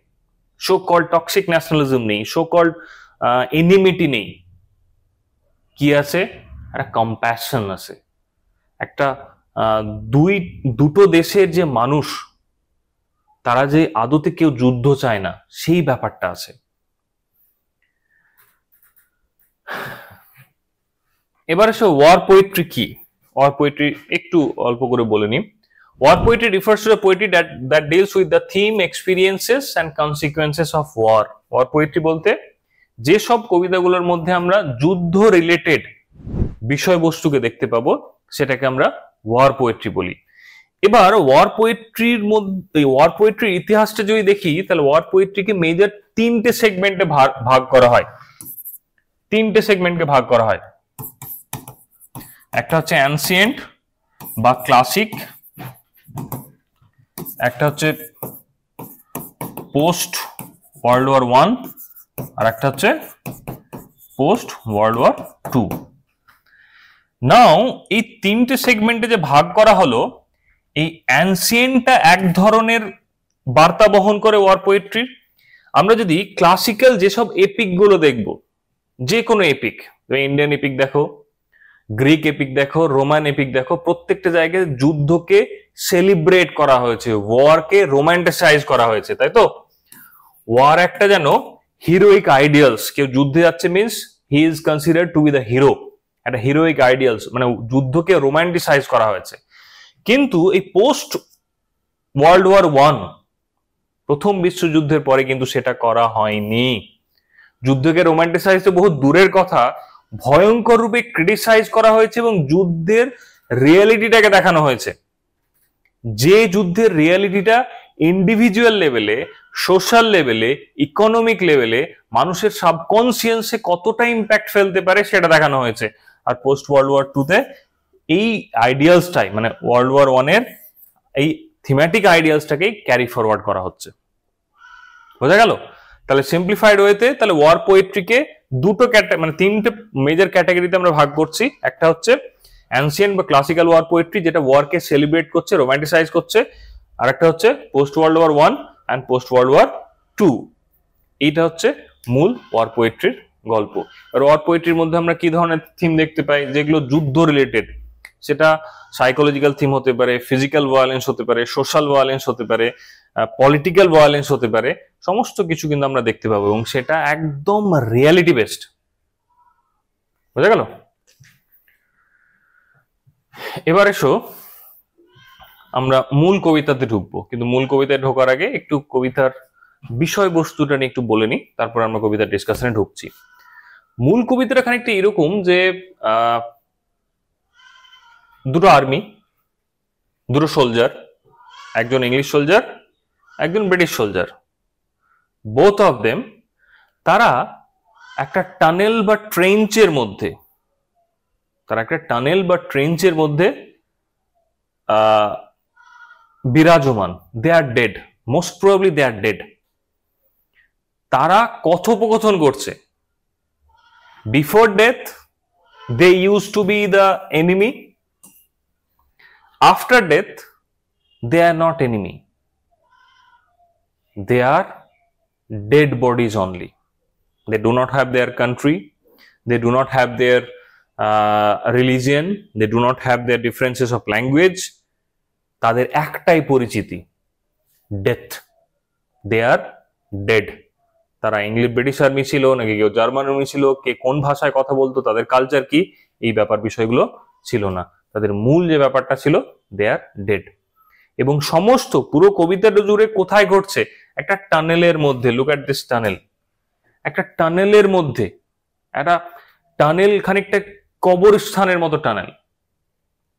সো কল্ড টক্সিক ন্যাশনালিজম নেই, সো কল্ড এনিমিটি নেই, কি আছে, একটা কম্প্যাশন আছে, একটা দুটো দেশের যে মানুষ তারা যে আদতে কেউ যুদ্ধ চায় না সেই ব্যাপারটা আছে। এবার এসে ওয়ার পোয়েট্রি কি, ওয়ার পোয়েট্রি একটু অল্প করে বলে নিই। War poetry refers to the poetry that deals with the theme, experiences and consequences of war. War poetry বলতে যে সব কবিতাগুলোর মধ্যে আমরা যুদ্ধ রিলেটেড বিষয়বস্তুকে দেখতে পাবো সেটাকে আমরা ওয়ার পোয়েট্রি বলি। এবার ওয়ার পোয়েট্রির মধ্যে ওয়ার পোয়েট্রির ইতিহাসটা যদি দেখি তাহলে ওয়ার পোয়েট্রিকে মেজর তিনটে সেগমেন্টে ভাগ করা হয়, তিনটে সেগমেন্টকে ভাগ করা হয়। একটা হচ্ছে অ্যানসিয়েন্ট বা ক্লাসিক, একটা হচ্ছে পোস্ট ওয়ার্ল্ড ওয়ার 1 আর একটা হচ্ছে পোস্ট ওয়ার্ল্ড ওয়ার 2। নাও এই তিনটে সেগমেন্টে যে ভাগ করা হলো, এই অ্যানসিয়েন্টটা এক ধরনের বার্তা বহন করে ওয়ার পোয়েট্রির। আমরা যদি ক্লাসিক্যাল যেসব এপিক গুলো দেখবো, যে কোনো এপিক, ইন্ডিয়ান এপিক দেখো, গ্রিক এপিক দেখো, রোমান এপিক দেখো, প্রত্যেকটা জায়গায় যুদ্ধকে সেলিব্রেট করা হয়েছে, ওয়ারকে রোমান্টিসাইজ করা হয়েছে, তাই তো? ওয়ার একটা যেন হিরোইক আইডিয়ালস, কেউ যুদ্ধে যাচ্ছে means he is considered two be the hero, একটা হিরোইক আইডিয়ালস, মানে যুদ্ধকে রোমান্টিসাইজ করা হয়েছে। কিন্তু এই পোস্ট ওয়ার্ল্ড ওয়ার 1 প্রথম বিশ্বযুদ্ধের পরে কিন্তু সেটা করা হয়নি। যুদ্ধকে রোমান্টিসাইজ তো বহু দূরের কথা, ভয়ঙ্কর রূপে ক্রিটিসাইজ করা হয়েছে এবং যুদ্ধের রিয়েলিটিটাকে দেখানো হয়েছে। যে যুদ্ধের রিয়েলিটিটা ইন্ডিভিজুয়াল লেভেলে, সোশ্যাল লেভেলে, ইকোনমিক লেভেলে মানুষের সাবকনসিয়েন্সে কতটা ইম্প্যাক্ট ফেলতে পারে সেটা দেখানো হয়েছে। আর পোস্ট ওয়ার্ল্ড ওয়ার 2 তে এই আইডিয়ালসটাই, মানে ওয়ার্ল্ড ওয়ার 1 এর এই থিমেটিক আইডিয়ালসটাকেই ক্যারি ফরওয়ার্ড করা হচ্ছে। বোঝা গেল? তাহলে সিম্পলিফাইড ওয়েতে তাহলে ওয়ার পোয়েট্রিকে দুটো মানে তিনটে মেজর ক্যাটাগরিতে আমরা ভাগ করছি। একটা হচ্ছে অ্যানসিয়েন্ট বা ক্লাসিক্যাল ওয়ার পোয়েট্রি, যেটা ওয়ারকে সেলিব্রেট করছে, রোমান্টিসাইজ করছে। আর একটা হচ্ছে post world war 1 and post world war 2। এইটা হচ্ছে মূল ওয়ার পোয়েট্রির গল্প। আর ওয়ার পোয়েট্রির মধ্যে আমরা কি ধরনের থিম দেখতে পাই, যেগুলো যুদ্ধ রিলেটেড, সেটা সাইকোলজিক্যাল থিম হতে পারে, ফিজিক্যাল ভায়োলেন্স হতে পারে, সোশ্যাল ভায়োলেন্স হতে পারে, পলিটিক্যাল ভায়োলেন্স হতে পারে, সমস্ত কিছু কিন্তু আমরা দেখতে পাবো এবং সেটা একদম রিয়ালিটি বেসড। বোঝা গেল? এবার এসো আমরা মূল কবিতাতে ঢুকবো, কিন্তু মূল কবিতায় ঢোকার আগে একটু কবিতার বিষয়বস্তুটা নিয়ে একটু বলে নিই, তারপর আমরা কবিতার ডিসকাশনে ঢুকছি। মূল কবিতাটা খানিকটা এরকম যে দুটো আর্মি, দুটো সোলজার, একজন ইংলিশ সোলজার, একজন British soldier, both of them, তারা একটা টানেল বা ট্রেঞ্চের মধ্যে, বিরাজমান। They are dead, most probably they are dead. তারা কথোপকথন করছে। Before death they use to be the enemy, after death they are not enemy, they are dead bodies only. They do not have their country, they do not have their religion, they do not have their differences of language. তাদের একটাই পরিচিতি, death. they are dead. তারা English British army ছিল নাকি কেউ German army ছিল, কে কোন ভাষায় কথা বলতো, তাদের কালচার কি, এই ব্যাপার বিষয়গুলো ছিল না। তাদের মূল যে ব্যাপারটা ছিল, they are dead। এবং সমস্ত পুরো কবিতাটা জুড়ে কোথায় ঘটছে, একটা টানেলের মধ্যে। লুক অ্যাট দিস টানেল, একটা টানেলের মধ্যে, একটা টানেল খানিকটা কবরস্থানের মতো টানেল।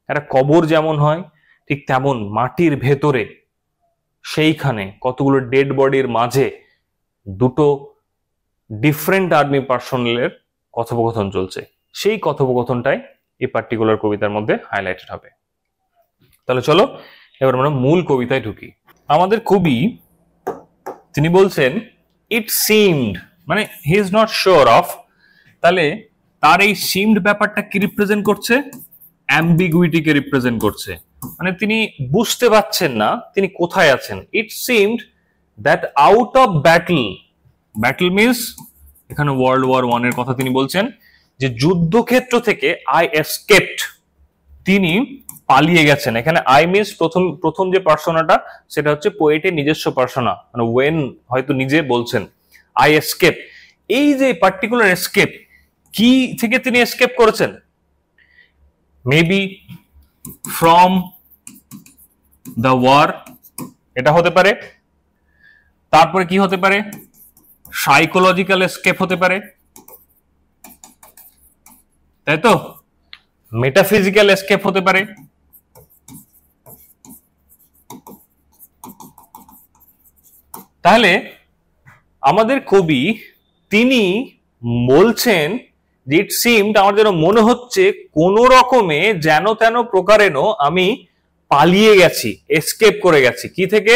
একটা কবর যেমন হয় ঠিক তেমন মাটির ভেতরে, সেইখানে কতগুলো ডেড বডির মাঝে দুটো ডিফারেন্ট আর্মি পার্সোনালের কথোপকথন চলছে। সেই কথোপকথনটাই এই পার্টিকুলার কবিতার মধ্যে হাইলাইটেড হবে। তাহলে চলো এবার আমরা মূল কবিতায় ঢুকি। আমাদের কবি তিনি বলছেন ইট সিমড, মানে he is not sure of. তাহলে তার এই সিমড ব্যাপারটা কি রিপ্রেজেন্ট করছে? অ্যাম্বিগুইটিকে রিপ্রেজেন্ট করছে, মানে তিনি বুঝতে পারছেন না তিনি কোথায় আছেন। ইট seemed that out of battle, battle means এখানে ওয়ার্ল্ড ওয়ার 1 এর কথা তিনি বলছেন, যে যুদ্ধক্ষেত্র থেকে আই এসকেপড, তিনি পালিয়ে গেছেন। এখানে আই মিন্স প্রথম যে পার্সোনাটা সেটা হচ্ছে পোয়েটের নিজস্ব পার্সোনা, মানে ওয়েন হয়তো নিজে বলছেন আই এসকেপ। এই যে পার্টিকুলার এসকেপ, কি থেকে তিনি এসকেপ করেছেন? মেবি ফ্রম দ্য ওয়ার, এটা হতে পারে। তারপরে কি হতে পারে? সাইকোলজিক্যাল এসকেপ হতে পারে, তাই তো? মেটাফিজিক্যাল এসকেপ হতে পারে। তাহলে আমাদের কবি তিনি বলছেন যে ইট সিমড, আমার যেন মনে হচ্ছে কোন রকমে যেন তেন প্রকারেণ আমি পালিয়ে গেছি, এসকেপ করে গেছি। কি থেকে?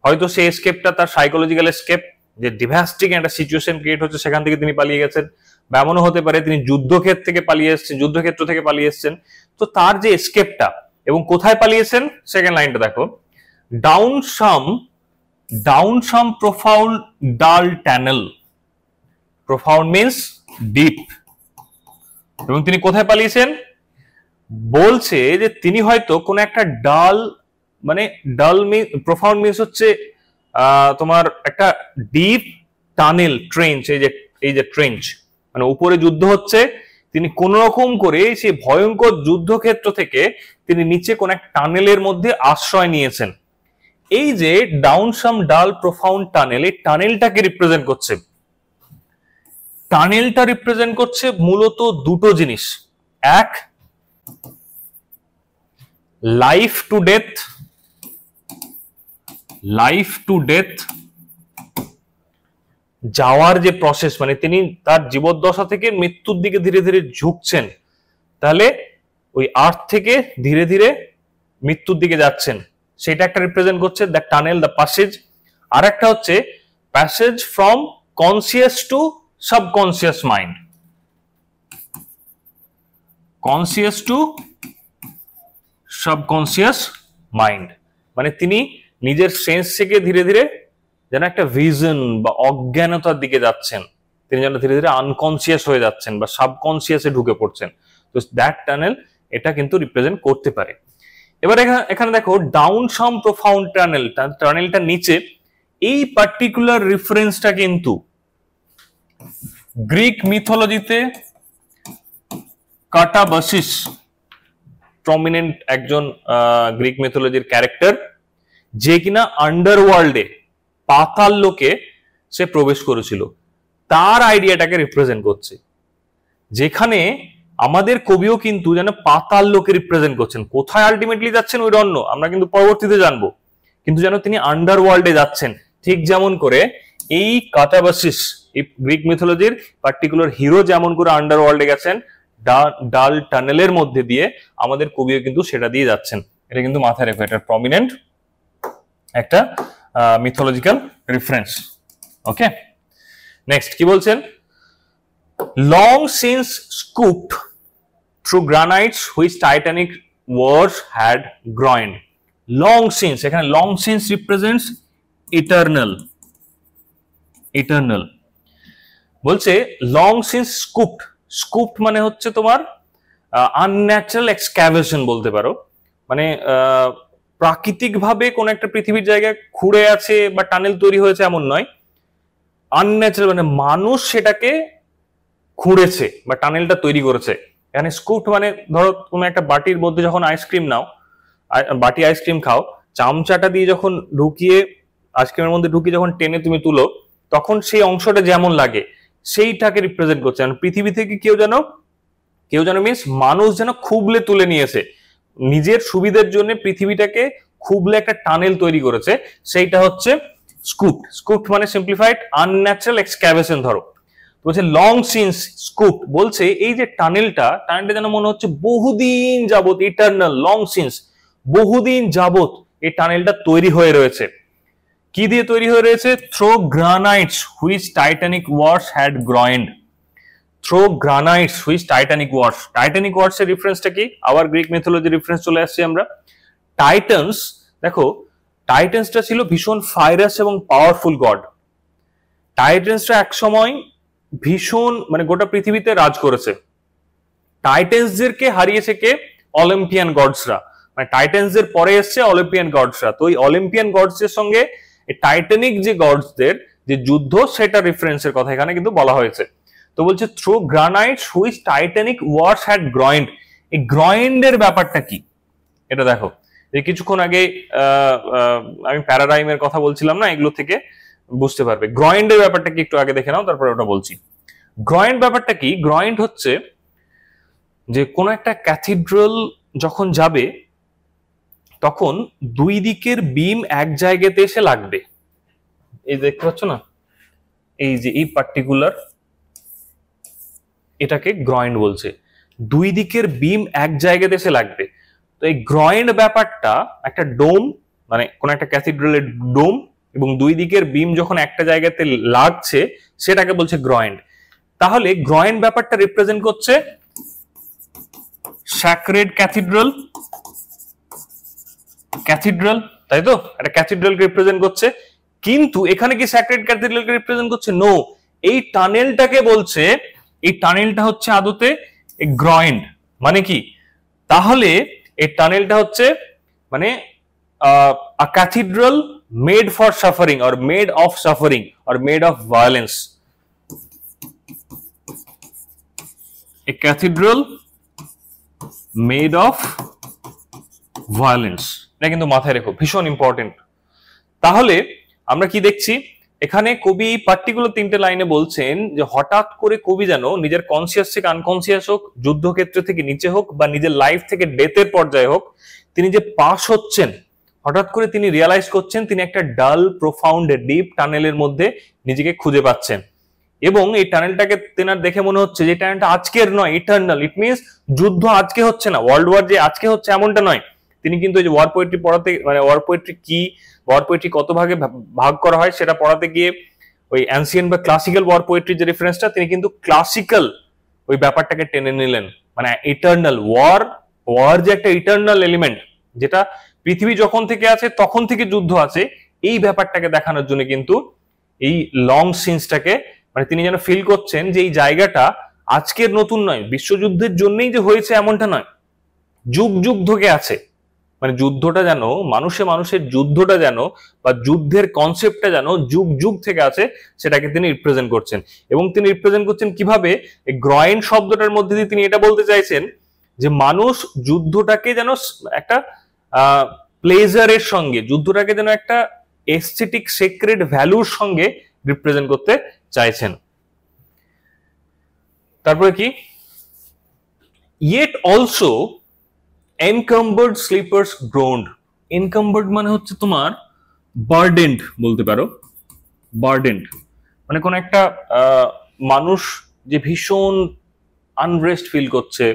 হয়তো সেই এসকেপটা তার সাইকোলজিক্যাল এসকেপ, যে ডিভাস্টিং একটা সিচুয়েশন ক্রিয়েট হচ্ছে সেখান থেকে তিনি পালিয়ে গেছেন, বা এমনও হতে পারে তিনি যুদ্ধক্ষেত্র থেকে পালিয়ে এসেছেন। তো তার যে এসকেপটা, এবং কোথায় পালিয়েছেন, সেকেন্ড লাইনটা দেখো, ডাউন সাম প্রোফাউন্ড ডাল টানেল, প্রোফাউন্ড মিন্স ডিপ, এবং তিনি কোথায় পালিয়েছেন? বলছে যে তিনি হয়তো কোন একটা ডাল, মানে ডাল প্রোফাউন্ড মিন্স হচ্ছে তোমার একটা ডিপ টানেল, ট্রেঞ্চ, এই যে ট্রেঞ্চ, মানে উপরে যুদ্ধ হচ্ছে, তিনি কোন রকম করে সেই ভয়ঙ্কর যুদ্ধক্ষেত্র থেকে তিনি নিচে কোন এক টানেলের মধ্যে আশ্রয় নিয়েছেন। এই যে ডাউন সাম ডাল প্রোফাউন্ড টানেল, এই টানেলটাকে রিপ্রেজেন্ট করছে, টানেলটা রিপ্রেজেন্ট করছে মূলত দুটো জিনিস। এক, লাইফ টু ডেথ, যাওয়ার যে প্রসেস, মানে তিনি তার জীবদ্দশা থেকে মৃত্যুর দিকে ধীরে ধীরে ঝুঁকছেন, তাহলে ওই আর্থ থেকে ধীরে ধীরে মৃত্যুর দিকে যাচ্ছেন, সেটা একটা রিপ্রেজেন্ট করছে দ্য টানেল, দ্য প্যাসেজ। আর একটা হচ্ছে passage from conscious to subconscious mind, conscious to subconscious mind, মানে তিনি নিজের সেন্স থেকে ধীরে ধীরে যেন একটা ভিজন বা অজ্ঞানতার দিকে যাচ্ছেন, তিনি যেন ধীরে ধীরে আনকনসিয়াস হয়ে যাচ্ছেন বা সাবকনসিয়াসে ঢুকে পড়ছেন। তো দ্যাট টানেল এটা কিন্তু রিপ্রেজেন্ট করতে পারে। এবার এখানে দেখো ডাউন সাম প্রোফাউন্ড টানেল, টানেলটা নিচে, এই পার্টিকুলার রেফারেন্সটা কিন্তু গ্রিক মিথোলজিতে কাটাবাসিস, প্রমিনেন্ট একজন গ্রিক মিথোলজির ক্যারেক্টার, যে কিনা আন্ডারওয়ার্ল্ডে, পাতাল লোকে সে প্রবেশ করেছিল, তার আইডিয়াটাকে রিপ্রেজেন্ট করছে। যেখানে আমাদের কবিও কিন্তু যেন পাতাল লোকে রিপ্রেজেন্ট করছেন, কোথায় আলটিমেটলি যাচ্ছেন ওই অন্য আমরা কিন্তু পরবর্তীতে জানবো, কিন্তু যেন তিনি আন্ডারওয়ার্ল্ডে যাচ্ছেন। ঠিক যেমন করে এই কাটাবাসিস, এই গ্রিক মিথোলজির পার্টিকুলার হিরো যেমন করে আন্ডারওয়ার্ল্ডে গেছেন ডাল টানেলের মধ্যে দিয়ে, আমাদের কবিও কিন্তু সেটা দিয়ে যাচ্ছেন। এটা কিন্তু মাথায় রেখো, এটা প্রমিনেন্ট একটা মিথোলজিক্যাল রেফারেন্স। ওকে, নেক্সট কি বলছেন? Long since scooped through granites which Titanic wars had groined. Long since, এখানে long since represents eternal, বলছে লং সিন্স scooped মানে হচ্ছে তোমার আনন্যাচারাল এক্সক্যাভেশন বলতে পারো, মানে প্রাকৃতিক ভাবে কোন একটা পৃথিবীর জায়গায় খুঁড়ে আছে বা টানেল তৈরি হয়েছে এমন নয়, আনন্যাচারাল মানে মানুষ সেটাকে খুঁড়েছে বা টানেলটা তৈরি করেছে। এখানে স্কুপড মানে ধরো তুমি একটা বাটির মধ্যে যখন আইসক্রিম নাও, বাটি আইসক্রিম খাও, চামচাটা দিয়ে যখন ঢুকিয়ে আইসক্রিমের মধ্যে ঢুকিয়ে যখন টেনে তুমি তুলো, তখন সেই অংশটা যেমন লাগে সেইটাকে রিপ্রেজেন্ট করছে। পৃথিবী থেকে কেউ যেন মিন্স মানুষ যেন খুবলে তুলে নিয়েছে, নিজের সুবিধার জন্য পৃথিবীটাকে খুবলে একটা টানেল তৈরি করেছে, সেইটা হচ্ছে স্কুপড মানে সিম্পলিফাইড আনন্যাচারাল এক্সক্যাভেশন। ধরো বলছে লং সিন্স স্কুপড, বলছে এই যে টানেলটা যেন মনে হচ্ছে বহুদিন যাবত, ইটারনাল, লং সিন্স বহুদিন যাবত এই টানেলটা তৈরি হয়ে রয়েছে। কি দিয়ে তৈরি হয়ে রয়েছে? Through granites which titanic wars had groined. Through granites which titanic wars. Titanic wars এর রেফারেন্সটা কি? আবার গ্রিক মিথোলজি রেফারেন্স চলে আসছে আমরা। টাইটান্স, দেখো টাইটান্সটা ছিল ভীষণ ফায়ারাস এবং পাওয়ারফুল গড। টাইটান্সরা এক সময় ভীষণ মানে গোটা পৃথিবীতে রাজ করেছে। টাইটান্সদেরকে হারিয়েছে কে? অলিম্পিয়ান গডসরা। মানে টাইটান্সদের পরে এসছে অলিম্পিয়ান গডসরা। তো এই অলিম্পিয়ান গডসদের সঙ্গে টাইটানিক যে গডসদের যে যুদ্ধ, সেটা রেফারেন্সের কথা এখানে কিন্তু বলা হয়েছে। তো বলছে through granites which titanic wars had groined. এই গ্রয়েন্ডের ব্যাপারটা কি এটা দেখো। এই কিছুক্ষণ আগে আমি প্যারাডাইমের কথা বলছিলাম না, এগুলো থেকে বুঝতে পারবে। গ্রয়েন্ডের ব্যাপারটা কি একটু আগে দেখে নাও, তারপরে ওটা বলছি। গ্রয়েন্ড ব্যাপারটা কি? গ্রয়েন্ড হচ্ছে যে কোন একটা ক্যাথিড্রাল যখন যাবে তখন দুই দিকের বিম এক জায়গাতে এসে লাগবে। এই দেখতে পাচ্ছ না, এই যে এই পার্টিকুলার এটাকে গ্রয়েন্ড বলছে। দুই দিকের বিম এক জায়গাতে এসে লাগবে। তো এই গ্রয়েন্ড ব্যাপারটা একটা ডোম, মানে কোন একটা ক্যাথিড্রালের ডোম এবং দুই দিকের বিম যখন একটা জায়গাতে লাগছে সেটাকে বলছে গ্রয়েন্ড। তাহলে গ্রয়েন্ড ব্যাপারটা রিপ্রেজেন্ট করছে স্যাক্রেড ক্যাথিড্রাল। ক্যাথিড্রাল, তাই তো? একটা ক্যাথিড্রালকে রিপ্রেজেন্ট করছে। কিন্তু এখানে কি স্যাক্রেড ক্যাথিড্রালকে রিপ্রেজেন্ট করছে? নো, এই টানেলটাকে বলছে, এই টানেলটা হচ্ছে আদতে গ্রয়েন্ড। মানে কি? তাহলে এই টানেলটা হচ্ছে মানে a cathedral made for suffering or made of suffering or made of violence. A cathedral made of violence, এটা কিন্তু মাথায় রেখো, ভীষণ ইম্পর্টেন্ট। তাহলে আমরা কি দেখছি এখানে? কবি পার্টিকুলার তিনটে লাইনে বলছেন যে হঠাৎ করে কবি যেন নিজের কনসিয়াস থেকে আনকনসিয়াস হোক, যুদ্ধক্ষেত্র থেকে নিচে হোক বা নিজের লাইফ থেকে ডেথের পর্যায়ে হোক, তিনি যে পাস হচ্ছেন, হঠাৎ করে তিনি রিয়ালাইজ করছেন তিনি একটা ডাল প্রোফাউন্ড ডিপ টানেলের মধ্যে নিজেকে খুঁজে পাচ্ছেন। এবং এই টানেলটাকে তেনার দেখে মনে হচ্ছে যে টানেলটা আজকের নয়, ইটার্নাল। ইট মিনস যুদ্ধ আজকে হচ্ছে না, ওয়ার্ল্ড ওয়ার যে আজকে হচ্ছে এমনটা নয়। তিনি কিন্তু ওই যে ওয়ার পোয়েট্রি পড়াতে, মানে ওয়ার পোয়েট্রি কি, ওয়ার পোয়েট্রি কত ভাগে ভাগ করা হয় সেটা পড়াতে গিয়ে ওই অ্যানসিয়েন্ট বা ক্লাসিক্যাল ওয়ার পোয়েট্রি যে রেফারেন্সটা, তিনি কিন্তু ক্লাসিক্যাল ওই ব্যাপারটাকে টেনে নিলেন। মানে ইটার্নাল ওয়ার, ওয়ার যে একটা ইটার্নাল এলিমেন্ট, যেটা পৃথিবী যখন থেকে আছে তখন থেকে যুদ্ধ আছে, এই ব্যাপারটাকে দেখানোর জন্য কিন্তু এই লং সিনসটাকে, মানে তিনি যেন ফিল করছেন যে এই জায়গাটা আজকের নতুন নয়, বিশ্বযুদ্ধের জন্যই যে হয়েছে এমনটা নয়, যুগ যুগ ধরে আছে। মানে যুদ্ধটা যেন মানুষের যুদ্ধটা যেন বা যুদ্ধের কনসেপ্টটা যেন যুগ যুগ থেকে আছে, সেটাকে তিনি রিপ্রেজেন্ট করছেন। এবং তিনি রিপ্রেজেন্ট করছেন কিভাবে? এই গ্রয়েন্ড শব্দটার মধ্যে দিয়ে তিনি এটা বলতে চাইছেন যে মানুষ যুদ্ধটাকে যেন একটা প্লেজারের সঙ্গে, যুদ্ধটাকে যেন একটা এস্থেটিক সেক্রেড ভ্যালুর সঙ্গে রিপ্রেজেন্ট করতে চাইছেন। তারপরে কি? yet also encumbered sleepers groaned. encumbered মানে হচ্ছে তোমার বার্ডেন্ড বলতে পারো। বার্ডেন্ড মানে কোন একটা মানুষ যে ভীষণ আনরেস্ট ফিল করছে,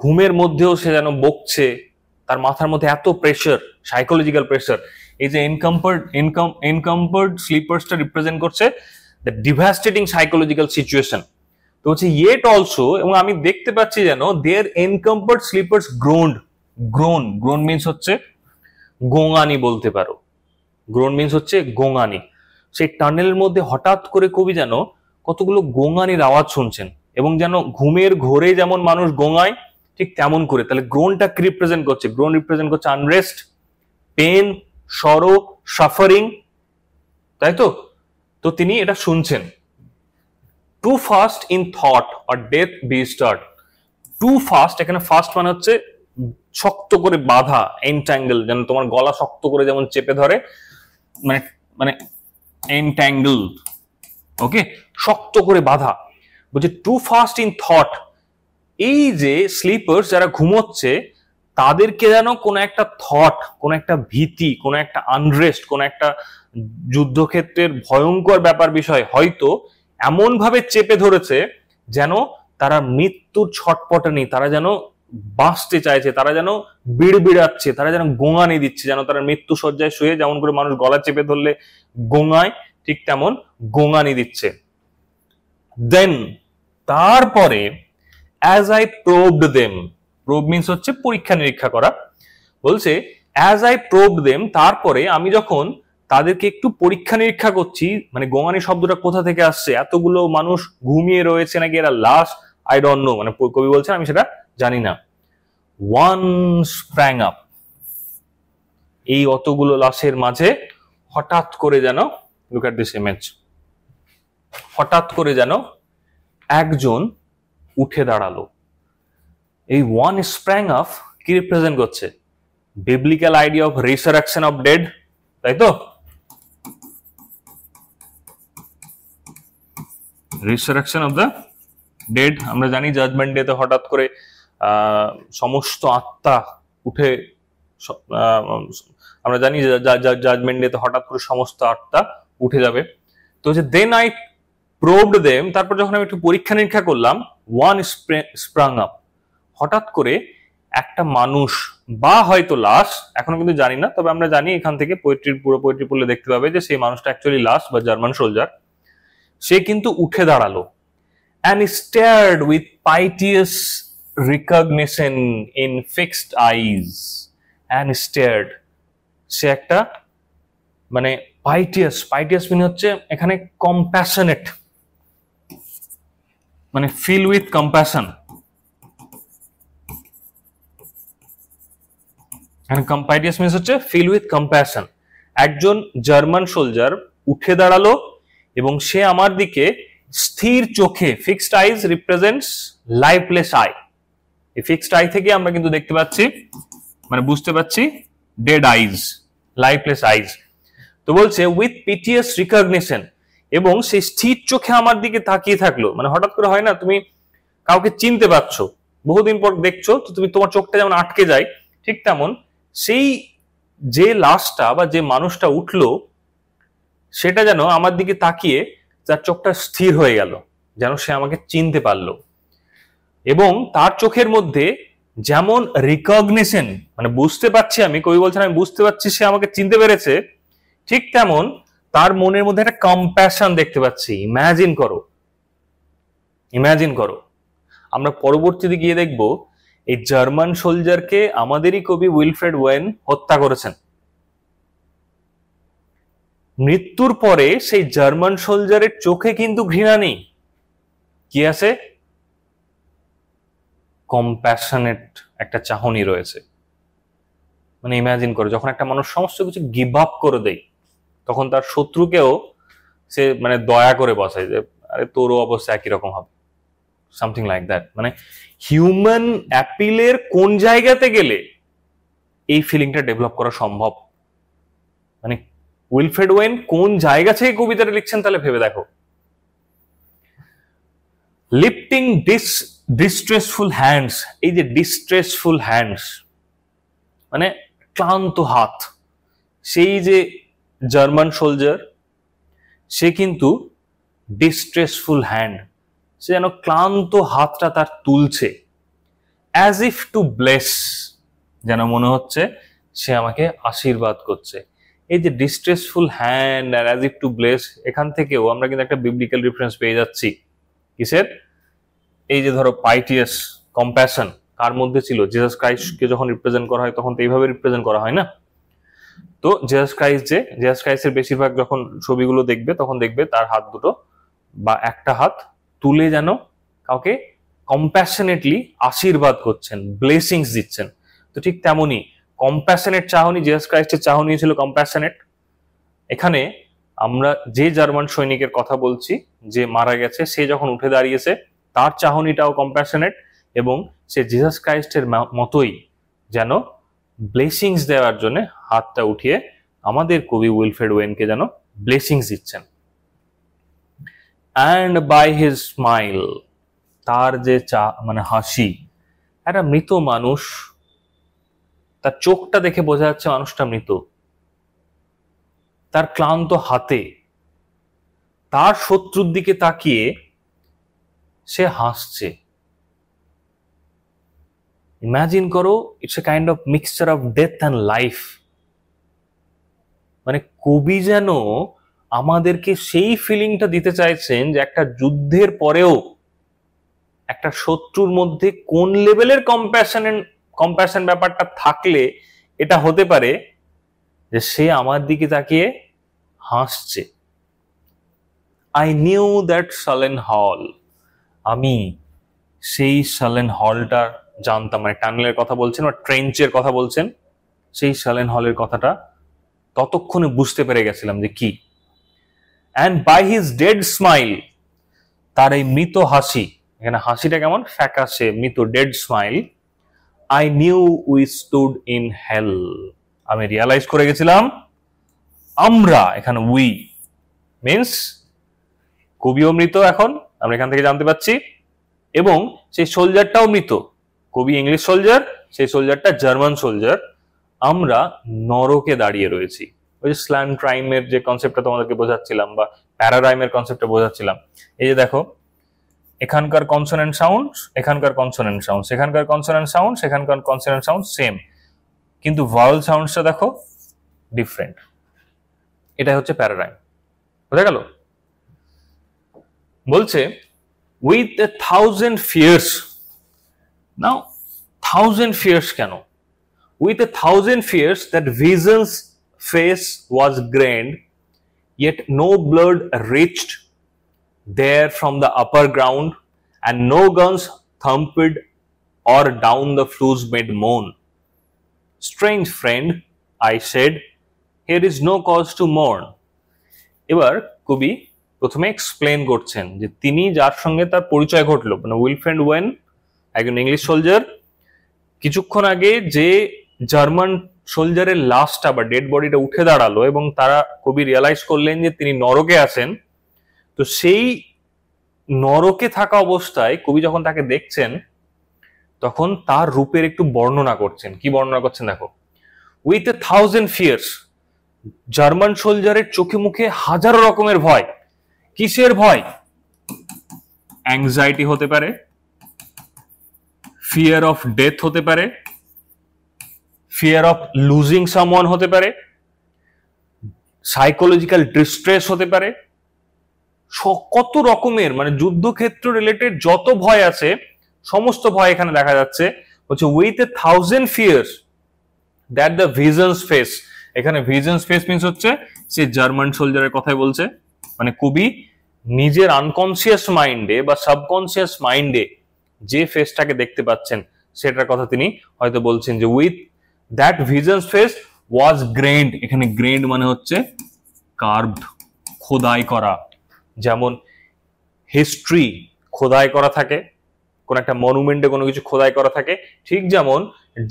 ঘুমের মধ্যেও সে যেন বকছে, তার মাথার মধ্যে এত প্রেশার, সাইকোলজিক্যাল প্রেশার। এই যে এনকাম্পার্ড স্লিপার্সটা রিপ্রেজেন্ট করছে দ্য ডিভাস্টেটিং সাইকোলজিক্যাল সিচুয়েশন। তো হচ্ছে ইয়েট অলসো, এবং আমি দেখতে পাচ্ছি যেন দেয়ার এনকাম্পার্ড স্লিপার্স গ্রোন্ড। গ্রোন মিনস হচ্ছে গোঙানি বলতে পারো। গ্রোন মিনস হচ্ছে গোঙানি। সেই টানেলের মধ্যে হঠাৎ করে কবি যেন কতগুলো গোঙানির আওয়াজ শুনছেন, এবং যেন ঘুমের ঘোরে যেমন মানুষ গোঙায় ঠিক তেমন করে। তাহলে গ্রোনটা কি রিপ্রেজেন্ট করছে? গ্রোন রিপ্রেজেন্ট করছে আনরেস্ট, পেন, সরো, সাফারিং, তাই তো? তো তিনি এটা শুনছেন। Too fast in thought or death bestirred. Too fast, এখানে ফাস্ট মানে হচ্ছে শক্ত করে বাঁধা, এনট্যাঙ্গেল, যেন তোমার গলা শক্ত করে যেমন চেপে ধরে, মানে মানে এনট্যাঙ্গেল, ওকে, শক্ত করে বাঁধা। বলছে টু ফাস্ট ইন থট, এই যে স্লিপার্স যারা ঘুমোচ্ছে তাদেরকে যেন কোন একটা থট, কোন একটা ভীতি, কোন একটা আনরেস্ট, কোন একটা যুদ্ধক্ষেত্রের ভয়ঙ্কর ব্যাপার বিষয় হয়তো এমন ভাবে চেপে ধরেছে যেন তারা মৃত্যুর ছটপটানি, তারা যেন বাঁচতে চাইছে, তারা যেন বিড়বিড়াচ্ছে, তারা যেন গোঙানি দিচ্ছে, যেন তারা মৃত্যু শয্যায় শুয়ে যেমন করে মানুষ গলা চেপে ধরলে গোঙায়, ঠিক তেমন গোঙানি দিচ্ছে। দেন তারপরে as I probed them, probe means হচ্ছে পরীক্ষা নিরীক্ষা করা, বলছে অ্যাজ আই প্রোবড দেম, তারপরে আমি যখন তাদেরকে একটু পরীক্ষা নিরীক্ষা করছি, মানে গোঙানি শব্দটা কোথা থেকে আসছে, এতগুলো মানুষ ঘুমিয়ে রয়েছে নাকি এরা লাশ, আই ডোন্ট নো, মানে কবি বলছেন আমি সেটা জানি না। ওয়ান স্প্র্যাং আপ, এই অতগুলো লাশের মাঝে হঠাৎ করে যেন, লুক এট দিস ইমেজ, হঠাৎ করে যেন একজন উঠে দাঁড়ালো। এই ওয়ান স্প্র্যাং আপ কি রিপ্রেজেন্ট করছে? Biblical idea of resurrection of dead, তাই তো? রিসারেকশন অফ দ্য ডেড, আমরা জানি জাজমেন্ট ডেতে হঠাৎ করে সমস্ত আত্মা উঠে, আমরা জানি জাজমেন্ট ডেতে হঠাৎ করে সমস্ত আত্মা উঠে যাবে। তো যে দেন আই প্রোবড দেম, তারপর যখন আমি একটু পরীক্ষা নিরীক্ষা করলাম, ওয়ান স্প্রাং আপ, হঠাৎ করে একটা মানুষ বা হয়তো লাশ, এখনো কিন্তু জানি না, তবে আমরা জানি এখান থেকে পুরো পোয়েট্রি পড়লে দেখতে পাবে যে সেই মানুষটা অ্যাকচুয়ালি লাশ বা জার্মান সোলজার। সে কিন্তু উঠে দাঁড়ালো, and stared with piteous recognition in fixed eyes, and stared, সে একটা মানে পাইটিয়াস, পাইটিয়াস মানে হচ্ছে এখানে কম্প্যাশনেট, মানে ফিল উইথ কম্প্যাশন, পাইটিয়াস মিনস হচ্ছে ফিল উইথ কম্প্যাশন। একজন জার্মান সোলজার উঠে দাঁড়ালো এবং সে আমার দিকে স্থির চোখে, fixed eyes represents lifeless I, এই ফিক্সড আই থেকে আমরা কিন্তু দেখতে পাচ্ছি, মানে বুঝতে পাচ্ছি ডেড আইজ, লাইফলেস আইজ। তো বলছে উইথ পিটিয়াস রিকগনিশন, এবং সেই স্থির চোখে আমার দিকে তাকিয়ে থাকলো। মানে হঠাৎ করে হয় না, তুমি কাউকে চিনতে পারছো, বহুদিন পর দেখছো, তো তুমি তোমার চোখটা যেমন আটকে যায়, ঠিক তেমন সেই যে লাশটা বা যে মানুষটা উঠলো সেটা যেন আমার দিকে তাকিয়ে তার চোখটা স্থির হয়ে গেল, যেন সে আমাকে চিনতে পারলো। এবং তার চোখের মধ্যে যেমন রিকগনিশন, মানে বুঝতে পারছি আমি, কবি বলছেন আমি বুঝতে পারছি সে আমাকে চিনতে পেরেছে, ঠিক তেমন তার মনের মধ্যে একটা কম্প্যাশন দেখতে পাচ্ছি। ইমাজিন করো, ইমাজিন করো, আমরা পরবর্তীতে গিয়ে দেখব এই জার্মান সোলজারকে আমাদেরই কবি উইলফ্রেড ওয়েন হত্যা করেছেন। মৃত্যুর পরে সেই জার্মান সোলজারের চোখে কিন্তু ঘৃণা নেই, কি আছে? কম্প্যাশনেট একটা চাহনি রয়েছে। মানে ইমাজিন করো, যখন একটা মানুষ সমস্ত কিছু গিভ আপ করে দেয়, তখন তার শত্রুকেও সে মানে দয়া করে বসায় যে আরে তোরও অবস্থা একই রকম হবে, সামথিং লাইক দ্যাট। মানে হিউম্যান অ্যাপিলের কোন জায়গাতে গেলে এই ফিলিংটা ডেভেলপ করা সম্ভব? মানে উইলফ্রেড ওয়েন কোন জায়গা থেকে কবিতাটা লিখছেন তাহলে ভেবে দেখো। লিফটিং ডিস্ট্রেসফুল হ্যান্ডস, এই যে ডিস্ট্রেসফুল হ্যান্ডস মানে ক্লান্ত হাত, সেই যে জার্মান সোলজার সে কিন্তু ডিস্ট্রেসফুল হ্যান্ড, সে যেন ক্লান্ত হাতটা তার তুলছে, অ্যাজ ইফ টু ব্লেস, যেন মনে হচ্ছে সে আমাকে আশীর্বাদ করছে। এই যে ডিস্ট্রেসফুল হ্যান্ড আর অ্যাজ ইফ টু ব্লেস, এখান থেকেও আমরা কিন্তু একটা বিবলিক্যাল রেফারেন্স পেয়ে যাচ্ছি। কিসের? এই যে ধরো পাইটিয়াস কম্প্যাশন কার মধ্যে ছিল? জিসাস ক্রাইস্টকে যখন রিপ্রেজেন্ট করা হয় তখন তো এইভাবে রিপ্রেজেন্ট করা হয় না। তো জিসাস ক্রাইস্টের বেশিরভাগ যখন ছবিগুলো দেখবে তখন দেখবে তার হাত দুটো বা একটা হাত তুলে যেন কাউকে কম্প্যাশনেটলি আশীর্বাদ করছেন, ব্লেসিংস দিচ্ছেন। তো ঠিক তেমনই কম্প্যাশনেট চাহনি, জিসাস ক্রাইস্টের চাহনি ছিল কম্প্যাশনেট। এখানে আমরা যে জার্মান সৈনিকের কথা বলছি যে মারা গেছে, সে যখন উঠে দাঁড়িয়েছে তার চাহনিটাও কম্প্যাশনেট, এবং সে জিসাস ক্রাইস্টের মতোই যেন ব্লেসিংস দেওয়ার জন্য হাতটা উঠিয়ে আমাদের কবি উইলফ্রেড ওয়েনকে যেন ব্লেসিংস দিচ্ছেন। অ্যান্ড বাই হিজ স্মাইল, তার যে মানে হাসি, একটা মৃত মানুষ, তার চোখটা দেখে বোঝা যাচ্ছে মানুষটা মৃত, তার ক্লান্ত হাতে তার শত্রুর দিকে তাকিয়ে সে হাসছে। ইমাজিন করো, it's a kind of mixture of death and life. মানে কবি যেন আমাদেরকে সেই ফিলিংটা দিতে চাইছেন যে একটা যুদ্ধের পরেও একটা শত্রুর মধ্যে কোন লেভেলের কম্প্যাশন ব্যাপারটা থাকলে এটা হতে পারে যে সে আমার দিকে তাকিয়ে হাসছে। আই নিউ দ্যাট সালেন হল, আমি সেই সালেন হলটা জানতাম। মানে টানেলের কথা বলছেন বা ট্রেঞ্চের কথা বলছেন, সেই সালেন হলের কথাটা ততক্ষণে বুঝতে পেরে গেছিলাম যে কি। And by his dead smile, তার এই মৃত হাসি, এখানে হাসিটা কেমন ফ্যাকাশে, মৃত, dead smile, I knew we stood in hell, আমি রিয়ালাইজ করে গেছিলাম আমরা, এখানে উই মিন্স কবিও মৃত, এখন আমরা এখান থেকে জানতে পাচ্ছি, এবং সেই সোলজারটাও মৃত। কবি ইংলিশ সোলজার, সেই সোলজারটা জার্মান সোলজার। আমরা নরকে দাঁড়িয়ে রয়েছি। ওই যে স্ল্যান্ট রাইমের যে কনসেপ্টটা তোমাদেরকে বোঝাচ্ছিলাম বা প্যারারাইমের কনসেপ্টটা বোঝাচ্ছিলাম, এই যে দেখো এখানকার কনসোনেন্ট সাউন্ড, এখানকার কনসোনেন্ট সাউন্ড, সেখানকার কনসোনেন্ট সাউন্ড, সেখানকার কনসোনেন্ট সাউন্ড সেম, কিন্তু ভাওয়েল সাউন্ডসটা দেখো ডিফারেন্ট। এটা হচ্ছে প্যারারাইম। বোঝা গেল? বলছে with a thousand fears. Now thousand fears কেন? With a thousand fears that vision's face was grand, yet no blood reached there from the upper ground, and no guns thumped or down the flues made moan. Strange friend, I said, here is no cause to mourn. এবার কবি প্রথমে explain করছেন যে তিনি যার সঙ্গে তার পরিচয় ঘটলো, মানে উইলফ্রেড ওয়েন, একজন ইংলিশ সোলজার, কিছুক্ষণ আগে যে জার্মান সোলজারের লাশটা বা ডেড বডিটা উঠে দাঁড়ালো এবং তারা, কবি রিয়ালাইজ করলেন যে তিনি নরকে আছেন। তো সেই নরকে থাকা অবস্থায় কবি যখন তাকে দেখছেন তখন তার রূপের একটু বর্ণনা করছেন। কি বর্ণনা করছেন দেখো, with a thousand fears, German সোলজারের চোখে মুখে হাজারো রকমের ভয়। কিসের ভয়? অ্যাংজাইটি হতে পারে, ফিয়ার অফ ডেথ হতে পারে, ফিয়ার অফ লুজিং সামওয়ান হতে পারে, সাইকোলজিক্যাল ডিস্ট্রেস হতে পারে, কত রকমের, মানে যুদ্ধক্ষেত্র রিলেটেড যত ভয় আছে সমস্ত ভয় এখানে দেখা যাচ্ছে। হচ্ছে with a thousand fears that the vision's face. এখানে ভিজনস ফেস মিন্স হচ্ছে সে জার্মান সোলজারের কথাই বলছে। মানে কবি নিজের আনকনসিয়াস মাইন্ডে বা সাবকনসিয়াস মাইন্ডে যে ফেসটাকে দেখতে পাচ্ছেন সেটার কথা তিনি হয়তো বলছেন যে উইথ দ্যাট ভিজনস ফেস ওয়াজ গ্রেন্ড। এখানে গ্রেন্ড মানে হচ্ছে কার্ভড, খোদাই করা। যেমন হিস্ট্রি খোদাই করা থাকে, কোন একটা মনুমেন্টে কোনো কিছু খোদাই করা থাকে, ঠিক যেমন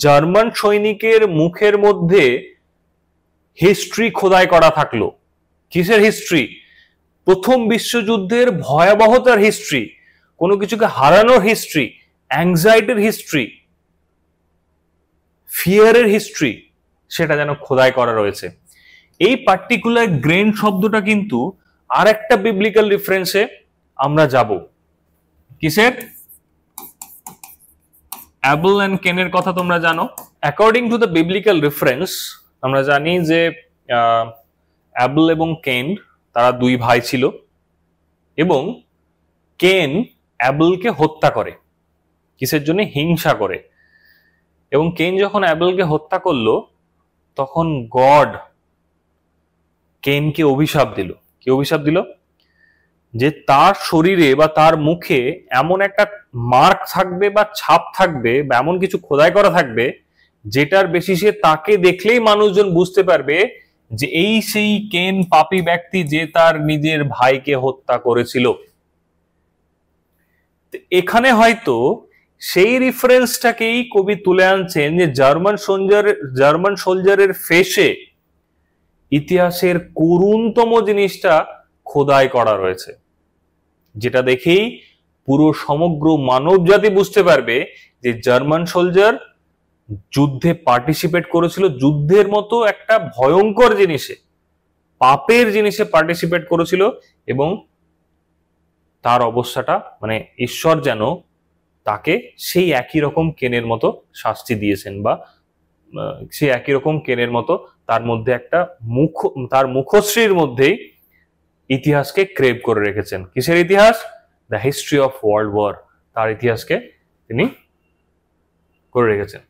জার্মান সৈনিকের মুখের মধ্যে হিস্ট্রি খোদাই করা থাকলো। কিসের হিস্ট্রি? প্রথম বিশ্বযুদ্ধের ভয়াবহতার হিস্ট্রি, কোনো কিছুকে হারানোর হিস্ট্রি, অ্যাংজাইটির হিস্ট্রি, ফিয়ারের হিস্ট্রি, সেটা যেন খোদাই করা রয়েছে। এই পার্টিকুলার গ্রেন শব্দটা কিন্তু আর একটা বিবলিক্যাল রেফারেন্সে আমরা যাব। কিসের? অ্যাবল এন্ড কেনের কথা তোমরা জানো। According to the biblical reference আমরা জানি যে অ্যাবল এবং কেন তারা দুই ভাই ছিল এবং কেন অ্যাবলকে হত্যা করে। কিসের জন্য? হিংসা করে। এবং কেন যখন অ্যাবলকে হত্যা করলো তখন গড কেনকে অভিশাপ দিল। কি অভিশাপ দিল? যে তার শরীরে বা তার মুখে এমন একটা মার্ক থাকবে বা ছাপ থাকবে বা এমন কিছু খোদাই করা থাকবে যেটার বেসিসে তাকে দেখলেই মানুষজন বুঝতে পারবে যে এই সেই কেন পাপী ব্যক্তি যে তার নিজের ভাইকে হত্যা করেছিল। এখানে হয়তো সেই রেফারেন্সটাকেই কবি তুলে আনছেন যে জার্মান সোলজারের ফেসে ইতিহাসের করুণতম জিনিসটা খোদাই করা রয়েছে, যেটা দেখেই পুরো সমগ্র মানব জাতি বুঝতে পারবে যে জার্মান সোলজার যুদ্ধে পার্টিসিপেট করেছিল, যুদ্ধের মতো একটা ভয়ঙ্কর জিনিসে, পাপের জিনিসে পার্টিসিপেট করেছিল এবং তার অবস্থাটা, মানে ঈশ্বর যেন তাকে সেই একই রকম কেনের মতো শাস্তি দিয়েছেন, বা সেই একই রকম কেনের মতো তার মধ্যে একটা তার মুখশ্রীর মধ্যেই ইতিহাসকে ক্রেভ করে রেখেছেন। কিসের ইতিহাস? The history of world war, তার ইতিহাসকে তিনি করে রেখেছেন।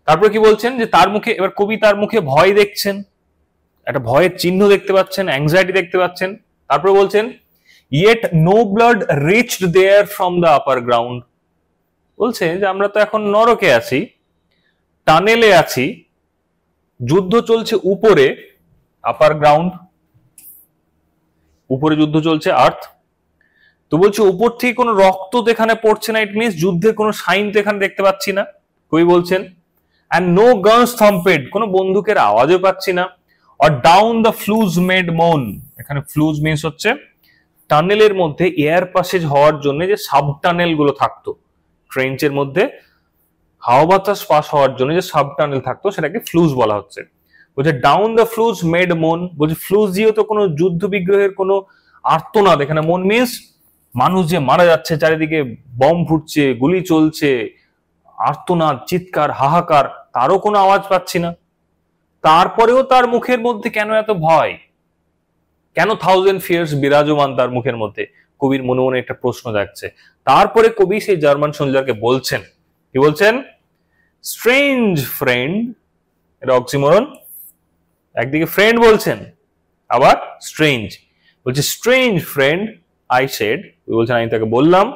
তারপর কি বলছেন যে তার মুখে, এবার কবি তার মুখে ভয় দেখছেন, একটা ভয়ের চিহ্ন দেখতে পাচ্ছেন, অ্যাংজাইটি দেখতে পাচ্ছেন। তারপর বলছেন yet no blood reached there from the upper ground, বলছে যে আমরা তো এখন নরকে আছি, টানেলে আছি, যুদ্ধ চলছে উপরে, আপার গ্রাউন্ড, উপরে যুদ্ধ চলছে আর্থ, তো বলছে উপর থেকে কোনো রক্ত তো এখানে পড়ছে না, ইট মিনস যুদ্ধের কোনো সাইন তো এখানে দেখতে পাচ্ছি না, কবি বলছেন। and no guns thumped, কোনো বন্দুকের আওয়াজও পাচ্ছি না। or down the flues made moan, এখানে ফ্লুজ মিন্স হচ্ছে টানেলের মধ্যে এয়ার পাসেজ হওয়ার জন্য যে সাব টানেল গুলো থাকতো, ট্রেঞ্চের মধ্যে হাওয়া বাতাস পাস হওয়ার জন্য যে সাব টানেল থাকতো সেটাকে ফ্লুজ বলা হচ্ছে। বলছে ডাউন দ্য ফ্লুজ মেড মোন, বলছে ফ্লুজ দিয়েও তো কোনো যুদ্ধ বিগ্রহের কোনো আর্তনাদ, এখানে মন মিন্স মানুষ যে মারা যাচ্ছে, চারিদিকে বম ফুটছে, গুলি চলছে, আর্তনাদ, চিৎকার, হাহাকার, তারও কোনো আওয়াজ পাচ্ছি না। তারপরেও তার মুখের মধ্যে কেন এত ভয়, কেন থাউজেন্ড ফিয়ার্স বিরাজমান তার মুখের মধ্যে? কবির মনে মনে একটা প্রশ্ন জাগছে। তারপরে কবি সেই জার্মান সোলজারকে বলছেন, কি বলছেন? স্ট্রেঞ্জ ফ্রেন্ড, এটা অক্সিমোরন, একদিকে ফ্রেন্ড বলছেন আবার স্ট্রেঞ্জ, বলছে স্ট্রেঞ্জ ফ্রেন্ড আই সেড, বলছেন আমি তাকে বললাম,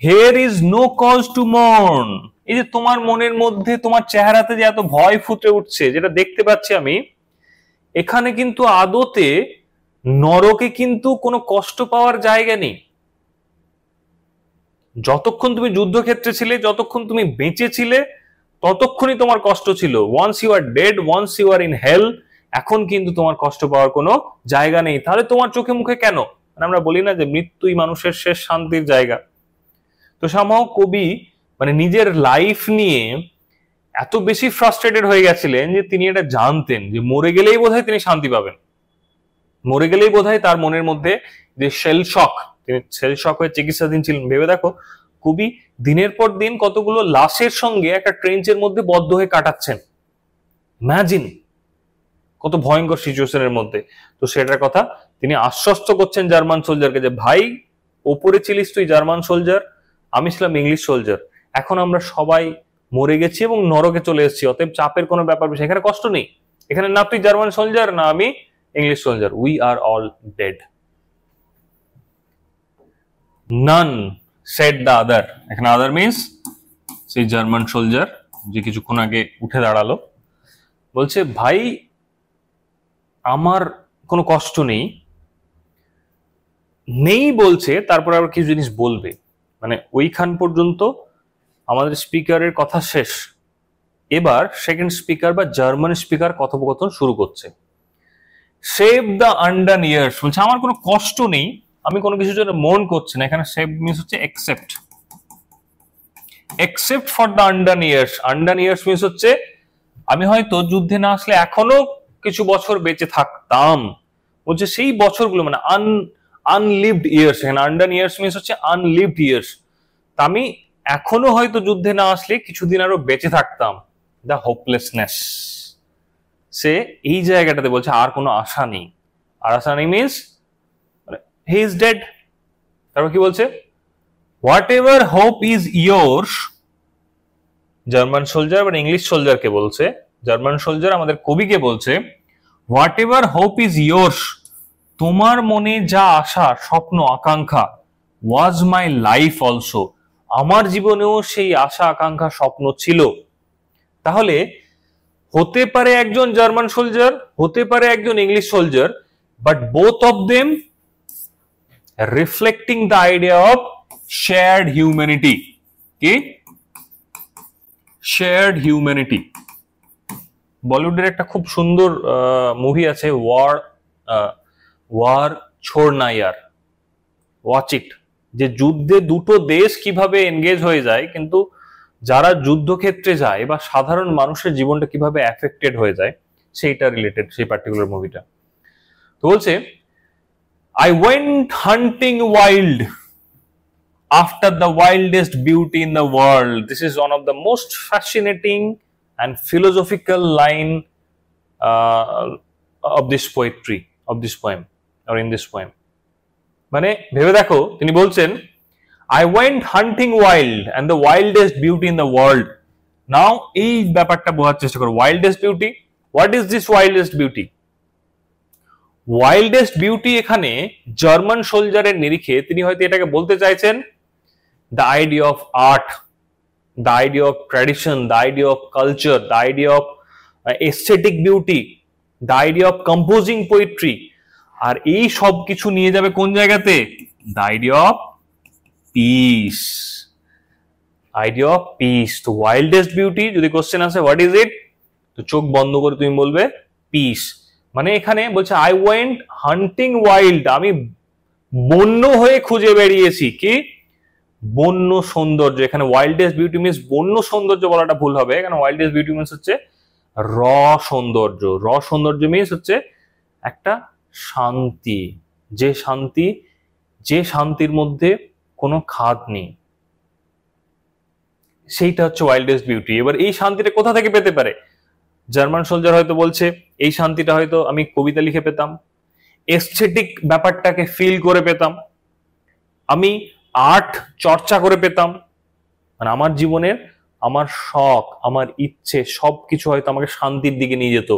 here is no cause to mourn, এই যে তোমার মনের মধ্যে, তোমার চেহারাতে যে এত ভয় ফুটে উঠছে, যেটা দেখতে পাচ্ছি আমি, এখানে কিন্তু আদতে নরকে কিন্তু কোনো কষ্ট পাওয়ার জায়গা নেই। যতক্ষণ তুমি যুদ্ধক্ষেত্রে ছিলে, যতক্ষণ তুমি বেঁচে ছিলে, ততক্ষণই তোমার কষ্ট ছিল। Once you are dead, once you are in hell, এখন কিন্তু তোমার কষ্ট পাওয়ার কোনো জায়গা নেই। তাহলে তোমার চোখে মুখে কেন? মানে আমরা বলি না যে মৃত্যুই মানুষের শেষ শান্তির জায়গা। তো সামহাও কবি মানে নিজের লাইফ নিয়ে এত বেশি ফ্রাস্ট্রেটেড হয়ে গেছিলেন যে তিনি এটা জানতেন যে মরে গেলেই বোধহয় তিনি শান্তি পাবেন, মরে গেলেই বোধহয় তার মনের মধ্যে যে সেল শক, তিনি সেল শক হয়ে চিকিৎসাধীন ছিলেন। ভেবে দেখো, কবি দিনের পর দিন কতগুলো লাশের সঙ্গে একটা ট্রেঞ্চের মধ্যে বদ্ধ হয়ে কাটাচ্ছেন, ইমাজিন কত ভয়ঙ্কর সিচুয়েশনের মধ্যে। তো সেটার কথা তিনি আশ্বস্ত করছেন জার্মান সোলজারকে যে ভাই, ওপরে ছিলিস তুই জার্মান সোলজার, আমি ছিলাম ইংলিশ সোলজার, এখন আমরা সবাই মরে গেছি এবং নরকে চলে এসেছি, অতএব চাপের কোনো ব্যাপার বিষয় এখানে, কষ্ট নেই এখানে, না তুই জার্মান সোলজার না আমি English soldier, we are all dead. None said the other, এখানে আদার মিন্স সেই জার্মান সোলজার যে কিছুক্ষণ আগে উঠে দাঁড়ালো, বলছে ভাই আমার কোনো কষ্ট নেই, নেই বলছে, তারপর আবার কিছু জিনিস বলবে, মানে ওইখান পর্যন্ত আমাদের স্পিকারের কথা শেষ। এবার সেকেন্ড স্পিকার বা জার্মান স্পিকার কথোপকথন শুরু করছে। সেভ দ্য আন্ডান ইয়ার্স, বলছে আমার কোনো কষ্ট নেই, আমি কোনো কিছুর জন্য মন করছি না। এখানে সেভ মিন্স হচ্ছে accept, except for the undone years. Undone years means হচ্ছে আমি হয়তো যুদ্ধে না আসলে এখনো কিছু বছর বেঁচে থাকতাম, বলছে সেই বছরগুলো মানে আনলিভড ইয়ার্স, এখানে আন্ডান ইয়ার্স মিন্স হচ্ছে আনলিভড ইয়ার্স, তা আমি এখনো হয়তো যুদ্ধে না আসলে কিছুদিন আরো বেঁচে থাকতাম। দ্য হোপলেসনেস, সে এই জায়গাটাতে বলছে আর কোনো আশা নেই, আর আশা নেই মিন্স হি ইজ ডেড। তারপর কি বলছে? What ever hope is yours, German soldier বা ইংলিশ সোলজারকে বলছে, জার্মান সোলজার আমাদের কবিকে বলছে, what ever hope is yours, তোমার মনে যা আশা, স্বপ্ন, আকাঙ্ক্ষা, ওয়াজ মাই লাইফ অলসো, আমার জীবনেও সেই আশা, আকাঙ্ক্ষা, স্বপ্ন ছিল। তাহলে হতে পারে একজন জার্মান সোলজার, হতে পারে একজন English soldier, but both of them reflecting the idea of shared humanity. কি? Shared humanity. বলিউডের একটা খুব সুন্দর মুভি আছে, ওয়ার ছোড়না ইয়ার, ওয়াচ ইট, যে যুদ্ধে দুটো দেশ কিভাবে এনগেজ হয়ে যায়, কিন্তু যারা যুদ্ধক্ষেত্রে যায় বা সাধারণ মানুষের জীবনটা কিভাবে এফেক্টেড হয়ে যায় সেইটা রিলেটেড, সেই পার্টিকুলার মুভিটা। তো বলছে, I went hunting wild, after the wildest beauty in the world. This is one of the most fascinating and philosophical line of this poetry, of this poem, or in this poem. মানে ভেবে দেখো, তিনি বলছেন I went hunting wild and the wildest beauty in the world. Now এই ব্যাপারটা বোঝার চেষ্টা করো, wildest beauty, what is this wildest beauty? Wildest beauty এখানে জার্মান সোলজারের নিরিখে তিনি হয়তো এটাকে বলতে চাইছেন the idea of art, the idea of tradition, the idea of culture, the idea of aesthetic beauty, the idea of composing poetry. আর এই সব কিছু নিয়ে যাবে কোন জায়গাতে? the idea of peace, idea of peace. তো wildest beauty যদি question আসে what is it, তো চোখ বন্ধ করে তুমি বলবে peace. মানে এখানে বলছে I went hunting wild, আমি বন্য হয়ে খুঁজে বেরিয়েছি কি? বন্য সৌন্দর্য। এখানে wildest beauty means বন্য সৌন্দর্য বলাটা ভুল হবে, এখানে wildest beauty means হচ্ছে র সৌন্দর্য। র সৌন্দর্য means হচ্ছে একটা শান্তি, যে শান্তির মধ্যে কোনো খাদ নেই, সেইটা হচ্ছে wildest beauty। এবার এই শান্তিটা কোথা থেকে পেতে পারে? জার্মান সোলজার হয়তো বলছে এই শান্তিটা হয়তো আমি কবিতা লিখে পেতাম, এস্থেটিক ব্যাপারটাকে ফিল করে পেতাম, আমি আর্ট চর্চা করে পেতাম, মানে আমার জীবনের আমার শখ, আমার ইচ্ছে সবকিছু হয়তো আমাকে শান্তির দিকে নিয়ে যেত,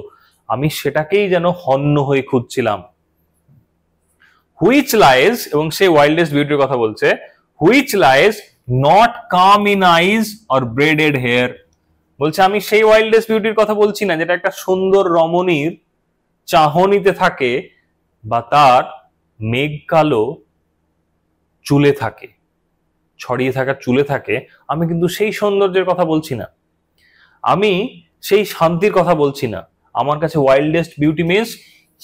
আমি সেটাকেই যেন হন্য হয়ে খুঁজছিলাম। হুইচ লাইজ, এবং সেই ওয়াইল্ডেস্ট বিউটির কথা বলছে, which lies not calm in eyes or braided hair. বলছে আমি সেই ওয়াইল্ডেস্ট বিউটির কথা বলছি না যেটা একটা সুন্দর রমণীর চাহনিতে থাকে বা তার মেঘ কালো চুলে থাকে, ছড়িয়ে থাকা চুলে থাকে, আমি কিন্তু সেই সৌন্দর্যের কথা বলছি না, আমি সেই শান্তির কথা বলছি না। আমার কাছে wildest beauty means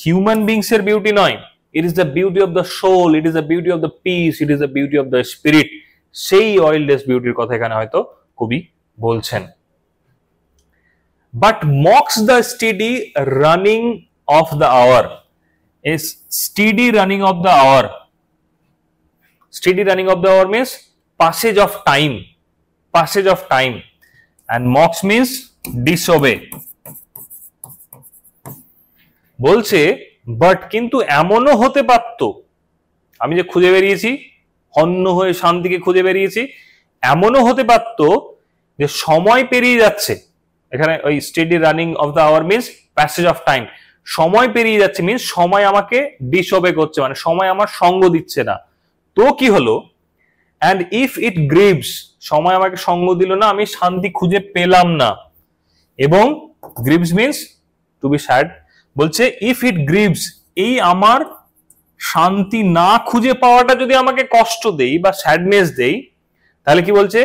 human beings এর বিউটি নয়, it is the beauty of the soul, it is the beauty of the peace, it is the beauty of the spirit. সেই ওয়াইল্ডেস্ট বিউটির কথা এখানে হয়তো কবি বলছেন। But mocks the steady running of the hour. A steady running of the hour. Steady running of the hour means passage of time. Passage of time. And mocks means disobey. বলছে but কিন্তু এমনও হতে পারতো, আমি যে খুঁজে বেরিয়েছি হন্য হয়ে শান্তিকে খুঁজে বেরিয়েছি, এমনও হতে পারতো যে সময় পেরিয়ে যাচ্ছে। এখানে ওই steady running of the hour means passage of time, সময় পেরিয়ে যাচ্ছে মিন্স সময় আমাকে ডিসওবে করছে, মানে সময় আমার সঙ্গ দিচ্ছে না। তো কি হলো? অ্যান্ড ইফ ইট গ্রিভস, সময় আমাকে সঙ্গ দিল না, আমি শান্তি খুঁজে পেলাম না। এবং grieves means to be sad. বলছে ইফ ইট গ্রিভস, এই আমার শান্তি না খুঁজে পাওয়াটা যদি আমাকে কষ্ট দেই বা স্যাডনেস দেই, তাহলে কি বলছে?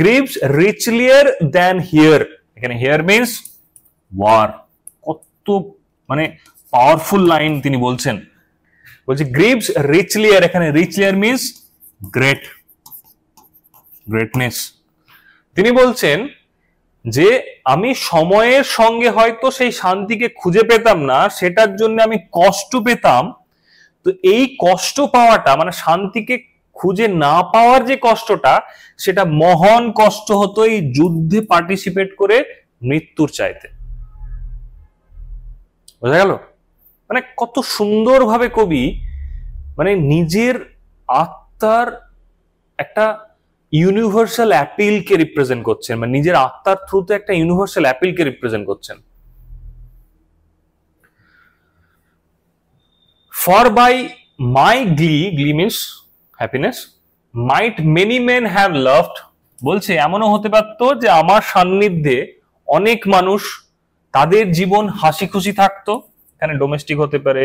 Grieves richlier than here. এখানে হিয়ার মিন্স ওয়ার। কত মানে পাওয়ারফুল লাইন তিনি বলছেন। বলছে গ্রিভস রিচলিয়ার, এখানে রিচলিয়ার মিন্স গ্রেট, গ্রেটনেস। তিনি বলছেন যে আমি সময়ের সঙ্গে হয়তো সেই শান্তিকে খুঁজে পেতাম না, সেটার জন্য আমি কষ্ট পেতাম। তো এই কষ্ট পাওয়াটা মানে শান্তিকে খুঁজে না পাওয়ার যে কষ্টটা, সেটা মহান কষ্ট হতো এই যুদ্ধে পার্টিসিপেট করে মৃত্যুর চাইতে। বোঝা গেল? মানে কত সুন্দরভাবে কবি মানে নিজের আত্মার একটা ইউনিভার্সাল অ্যাপিলকে রিপ্রেজেন্ট করছেন, মানে নিজের আত্মার থ্রুতে একটা ইউনিভার্সাল অ্যাপিলকে রিপ্রেজেন্ট করছেন। For by my glee means happiness, might many men have loved. বলছে এমনও হতে পারতো যে আমার সান্নিধ্যে অনেক মানুষ তাদের জীবন হাসি খুশি থাকতো। এখানে ডোমেস্টিক হতে পারে,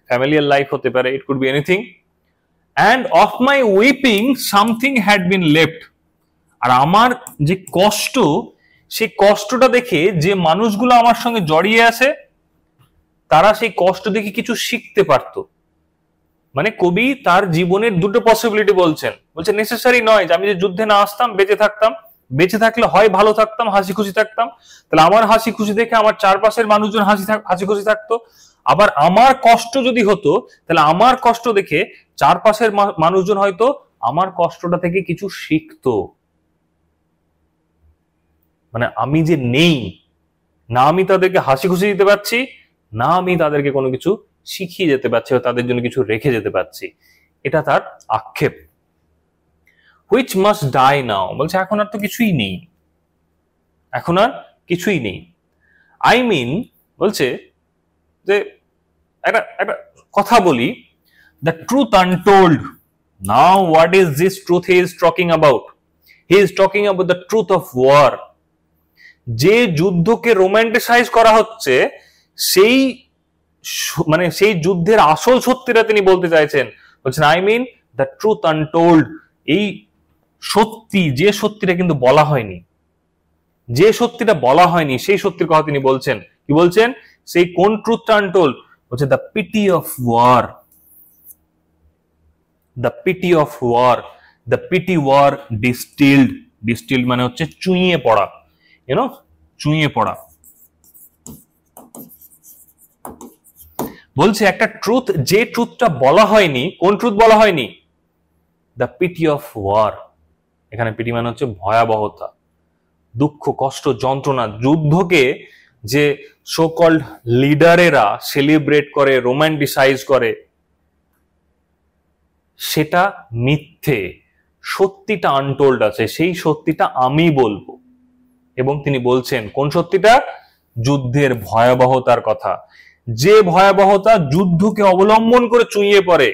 ফ্যামিলিয়ার লাইফ হতে পারে, it could be anything. And of my weeping something had been left. আর আমার যে কষ্ট, সেই কষ্টটা দেখে যে মানুষগুলো আমার সঙ্গে জড়িয়ে আছে, তারা সেই কষ্ট দেখে কিছু শিখতে পারতো। মানে কবি তার জীবনের দুটো পসিবিলিটি বলছেন। বলছে নেসেসারি নয় যে আমি যে যুদ্ধে না আসতাম বেঁচে থাকতাম, বেঁচে থাকলে হয় ভালো থাকতাম, হাসি খুশি থাকতাম, তাহলে আমার হাসি খুশি দেখে আমার চারপাশের মানুষজন হাসি খুশি থাকতো। আবার আমার কষ্ট যদি হতো, তাহলে আমার কষ্ট দেখে চারপাশের মানুষজন হয়তো আমার কষ্টটা থেকে কিছু শিখতো, মানে আমি যে নেই, না আমি তাদেরকে হাসি খুশি দিতে পারছি, না আমি তাদেরকে কোনো কিছু শিখিয়ে যেতে পারছি বা তাদের জন্য কিছু রেখে যেতে পারছি, এটা তার আক্ষেপ। হুইচ মাস্ট ডাই নাও, বলছে এখন আর তো কিছুই নেই, এখন আর কিছুই নেই। আই মিন বলছে যে একটা একটা কথা বলি, the truth untold. Now what is this truth he is talking about? He is talking about the truth of war. যে যুদ্ধকে রোমান্টিসাইজ করা হচ্ছে, সেই মানে সেই যুদ্ধের আসল সত্যিটা তিনি বলতে চাইছেন। বলছেন I mean the truth untold, এই সত্যি, যে সত্যিটা কিন্তু বলা হয়নি, যে সত্যিটা বলা হয়নি সেই সত্যির কথা তিনি বলছেন। কি বলছেন? সেই কোন ট্রুথটা আনটোল্ড? বলছে the pity of war, the pity of war, the pity war distilled. Distilled মানে হচ্ছে চুইয়ে পড়া, ইউনো, চুইয়ে পড়া। বলছে একটা ট্রুথ, যে ট্রুথটা বলা হয়নি, কোন ট্রুথ বলা হয়নি? The pity of war. এখানে পিটি মানে হচ্ছে ভয়াবহতা, দুঃখ, কষ্ট, যন্ত্রণা। যুদ্ধকে যে সো কল্ড লিডারেরা সেলিব্রেট করে, রোমান্টিসাইজ করে, সেটা মিথ্যে। সত্যিটা আনটোল্ড আছে, সেই সত্যিটা আমি বলবো। এবং তিনি বলছেন কোন সত্যিটা? যুদ্ধের ভয়াবহতার কথা। যে ভয়াবহতা যুদ্ধকে অবলম্বন করে চুইয়ে পড়ে,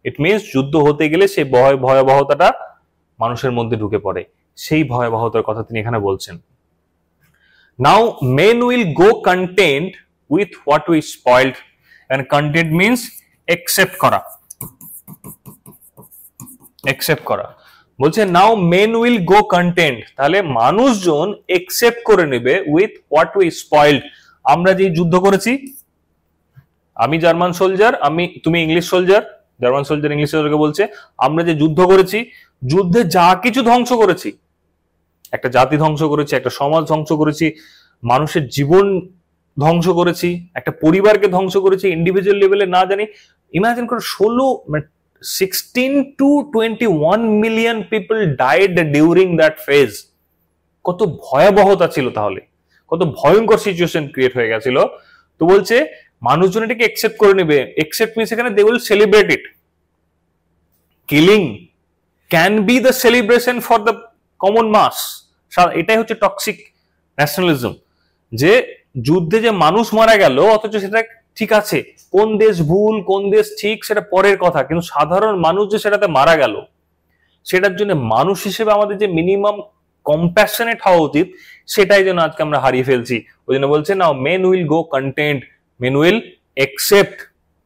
ইট মিনস যুদ্ধ হতে গেলে সেই ভয়াবহতাটা মানুষের মধ্যে ঢুকে পড়ে, সেই ভয়াবহতার কথা তিনি এখানে বলছেন। Now men will go content with what we spoiled, and content means accept করা, একসেপ্ট করা। বলছে now men will go content, তাহলে মানুষজন একসেপ্ট করে নেবে উইথ হোয়াট উই স্পয়েলড, আমরা যে যুদ্ধ করেছি, আমি জার্মান সোলজার, তুমি English soldier, German soldier English সোলজারকে বলছে আমরা যে যুদ্ধ করেছি, যুদ্ধে যা কিছু ধ্বংস করেছি, একটা জাতি ধ্বংস করেছি, একটা সমাজ ধ্বংস করেছি, মানুষের জীবন ধ্বংস করেছি, একটা পরিবারকে ধ্বংস করেছি, ইন্ডিভিজুয়াল লেভেলে না জানি। ইমাজিন করো 16 to 21 million people died during that phase. কত ভয়াবহতা ছিল, তাহলে কত ভয়ঙ্কর সিচুয়েশন ক্রিয়েট হয়ে গেছিল। তো বলছে মানুষজন এটাকে একসেপ্ট করে নেবে। একসেপ্ট মিনস এখানে they will celebrate it. Killing can be the celebration for the common mass. এটাই হচ্ছে টক্সিক ন্যাশনালিজম, যে যুদ্ধে যে মানুষ মারা গেল, অথচ সেটা ঠিক আছে, কোন দেশ ভুল কোন দেশ ঠিক সেটা পরের কথা, কিন্তু সাধারণ মানুষ যে সেটাতে মারা গেল, সেটার জন্য মানুষ হিসেবে আমাদের যে মিনিমাম কম্প্যাশনেট হওয়া উচিত, সেটাই যেন আজকে আমরা হারিয়ে ফেলছি। ওই জন্য বলছে now men will go content, men will accept,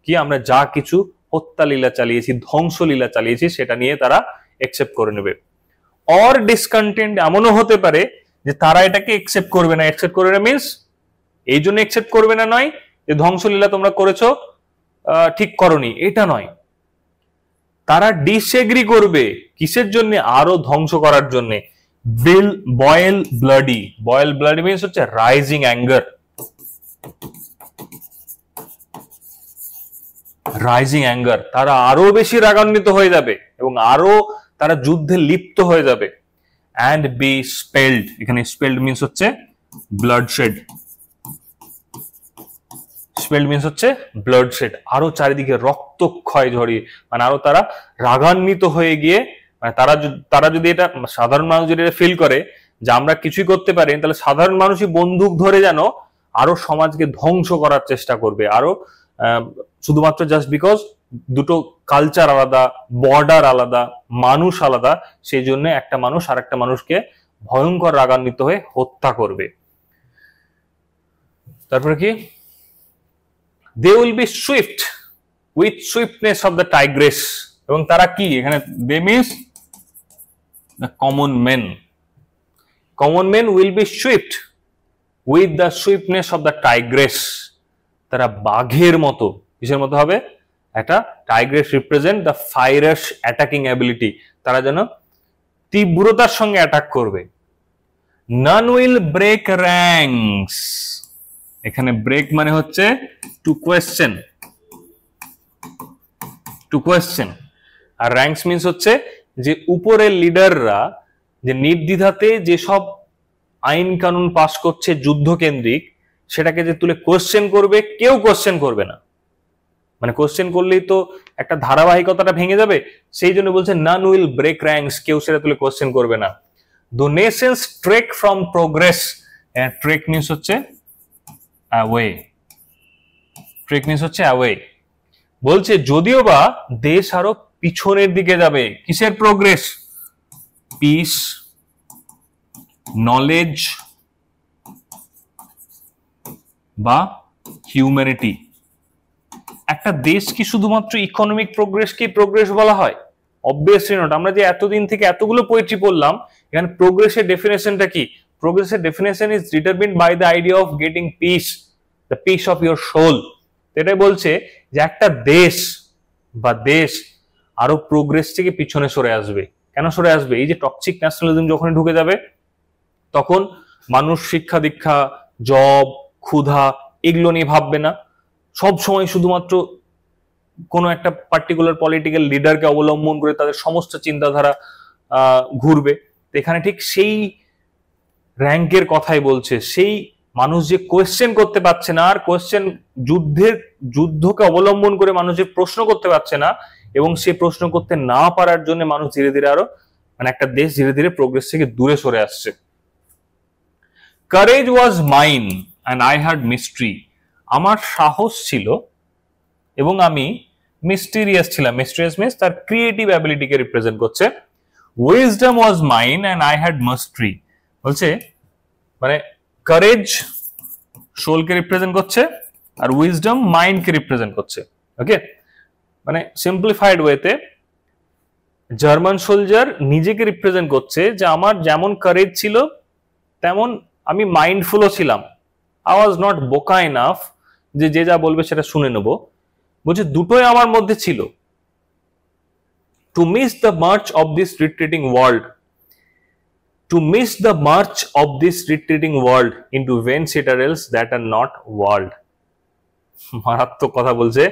কি আমরা যা কিছু হত্যা লীলা চালিয়েছি, ধ্বংস লীলা চালিয়েছি, সেটা নিয়ে তারা একসেপ্ট করে নেবে। অর ডিসকন্টেন্ট, এমনও হতে পারে যে তারা এটাকে একসেপ্ট করবে না। একসেপ্ট করবে না মিনস এই জন্য একসেপ্ট করবে না নয় যে ধ্বংসলীলা তোমরা করেছো, ঠিক করনি, এটা নয়। তারা ডিসএগ্রি করবে, কিসের জন্য? আরো ধ্বংস করার জন্য। Boil bloody, boil bloody means হচ্ছে রাইজিং অ্যাঙ্গার, রাইজিং অ্যাঙ্গার। তারা আরো বেশি রাগান্বিত হয়ে যাবে এবং আরো তারা যুদ্ধে লিপ্ত হয়ে যাবে। অ্যান্ড বি স্পেল্ড, এখানে স্পেল্ড মিনস হচ্ছে ব্লাডশেড, স্পেল্ড মিনস হচ্ছে ব্লাডশেড। আরো চারিদিকে রক্তক্ষয় ঝরিয়ে, মানে আরো তারা রাগান্বিত হয়ে গিয়ে, মানে তারা যদি এটা, সাধারণ মানুষ যদি এটা ফিল করে যে আমরা কিছুই করতে পারি, তাহলে সাধারণ মানুষই বন্দুক ধরে যেন আরো সমাজকে ধ্বংস করার চেষ্টা করবে। আরো শুধুমাত্র জাস্ট বিকজ দুটো কালচার আলাদা, বর্ডার আলাদা, মানুষ আলাদা, সেই জন্য একটা মানুষ আর একটা মানুষকে ভয়ঙ্কর রাগান্বিত হয়ে হত্যা করবে। তারপরে কি? They will be swift with swiftness of the tigress. এবং তারা কি? এখানে they means the common men. Common men will be swift with the swiftness of the tigress. তারা বাঘের মতো, কিসের মতো হবে? একটা tigress represent the fierce attacking ability, তারা যেন তীব্রতার সঙ্গে অ্যাটাক করবে। নান উইল ব্রেক র্যাঙ্কস, এখানে ব্রেক মানে হচ্ছে টু কোয়েশ্চেন, টু কোয়েশ্চেন। আর র্যাঙ্কস মিন্স হচ্ছে যে উপরের লিডাররা যে নির্দ্বিধাতে যেসব আইন কানুন পাস করছে যুদ্ধ কেন্দ্রিক, সেটাকে যে তুলে কোশ্চেন করবে, কেউ কোশ্চেন করবে না। মানে কোশ্চেন করলেই তো একটা ধারাবাহিকতাটা ভেঙে যাবে, সেই জন্য বলছে নান উইল ব্রেক র্যাঙ্কস, কেউ সেটা তুলে কোশ্চেন করবে না। The Nations trek from progress, trek means হচ্ছে অ্যাওয়ে, ট্রেক মিন্স হচ্ছে অ্যাওয়ে। বলছে যদিও বা দেশ আরো পিছনের দিকে যাবে, কিসের প্রোগ্রেস? পিস, নলেজ বা হিউম্যানিটি। একটা দেশ কি শুধুমাত্র ইকোনমিক প্রোগ্রেসকেই প্রোগ্রেস বলা হয়? Obviously not. আমরা যে এতদিন থেকে এতগুলো পোয়েট্রি পড়লাম, এখানে প্রোগ্রেসের ডেফিনেশনটা কি? প্রোগ্রেসের definition is determined by the idea of getting peace, the peace of your soul. এটাই বলছে যে একটা দেশ বা দেশ আরো প্রোগ্রেস থেকে পিছনে সরে আসবে। কেন সরে আসবে? এই যে টক্সিক ন্যাশনালিজম যখন ঢুকে যাবে, তখন মানুষ শিক্ষা দীক্ষা, জব, ক্ষুধা এগুলো নিয়ে ভাববে না, সব সময় শুধুমাত্র কোনো একটা পার্টিকুলার পলিটিক্যাল লিডারকে অবলম্বন করে তাদের সমস্ত চিন্তাধারা ঘুরবে। এখানে ঠিক সেই র্যাঙ্কের কথাই বলছে, সেই মানুষ যে কোয়েশ্চেন করতে পারছে না, আর কোয়েশ্চেন যুদ্ধকে অবলম্বন করে মানুষ যে প্রশ্ন করতে পারছে না, এবং সে প্রশ্ন করতে না পারার জন্য মানুষ ধীরে ধীরে আরো মানে একটা দেশ ধীরে ধীরে প্রোগ্রেস থেকে দূরে সরে আসছে। Courage was mine and I had mystery, আমার সাহস ছিল এবং আমি মিস্টিরিয়াস ছিলাম। মিস্টিরিয়াস মিন্স তার ক্রিয়েটিভ অ্যাবিলিটিকে রিপ্রেজেন্ট করছে। Wisdom was mine and I had mastery, বলছে মানে কারেজ সোলকে রিপ্রেজেন্ট করছে আর উইজডম মাইন্ডকে রিপ্রেজেন্ট করছে। ওকে, মানে সিম্পলিফাইড ওয়েতে জার্মান সোলজার নিজেকে রিপ্রেজেন্ট করছে যে আমার যেমন কারেজ ছিল তেমন আমি মাইন্ডফুলও ছিলাম। আই ওয়াজ নট বোকা ইনাফ যে যে যা বলবে সেটা শুনে নেব। বলছে দুটোই আমার মধ্যে ছিল। To miss the march of this retreating world, to miss the march of this retreating world into vain citadels that are not world. মারাত্মক কথা বলছে।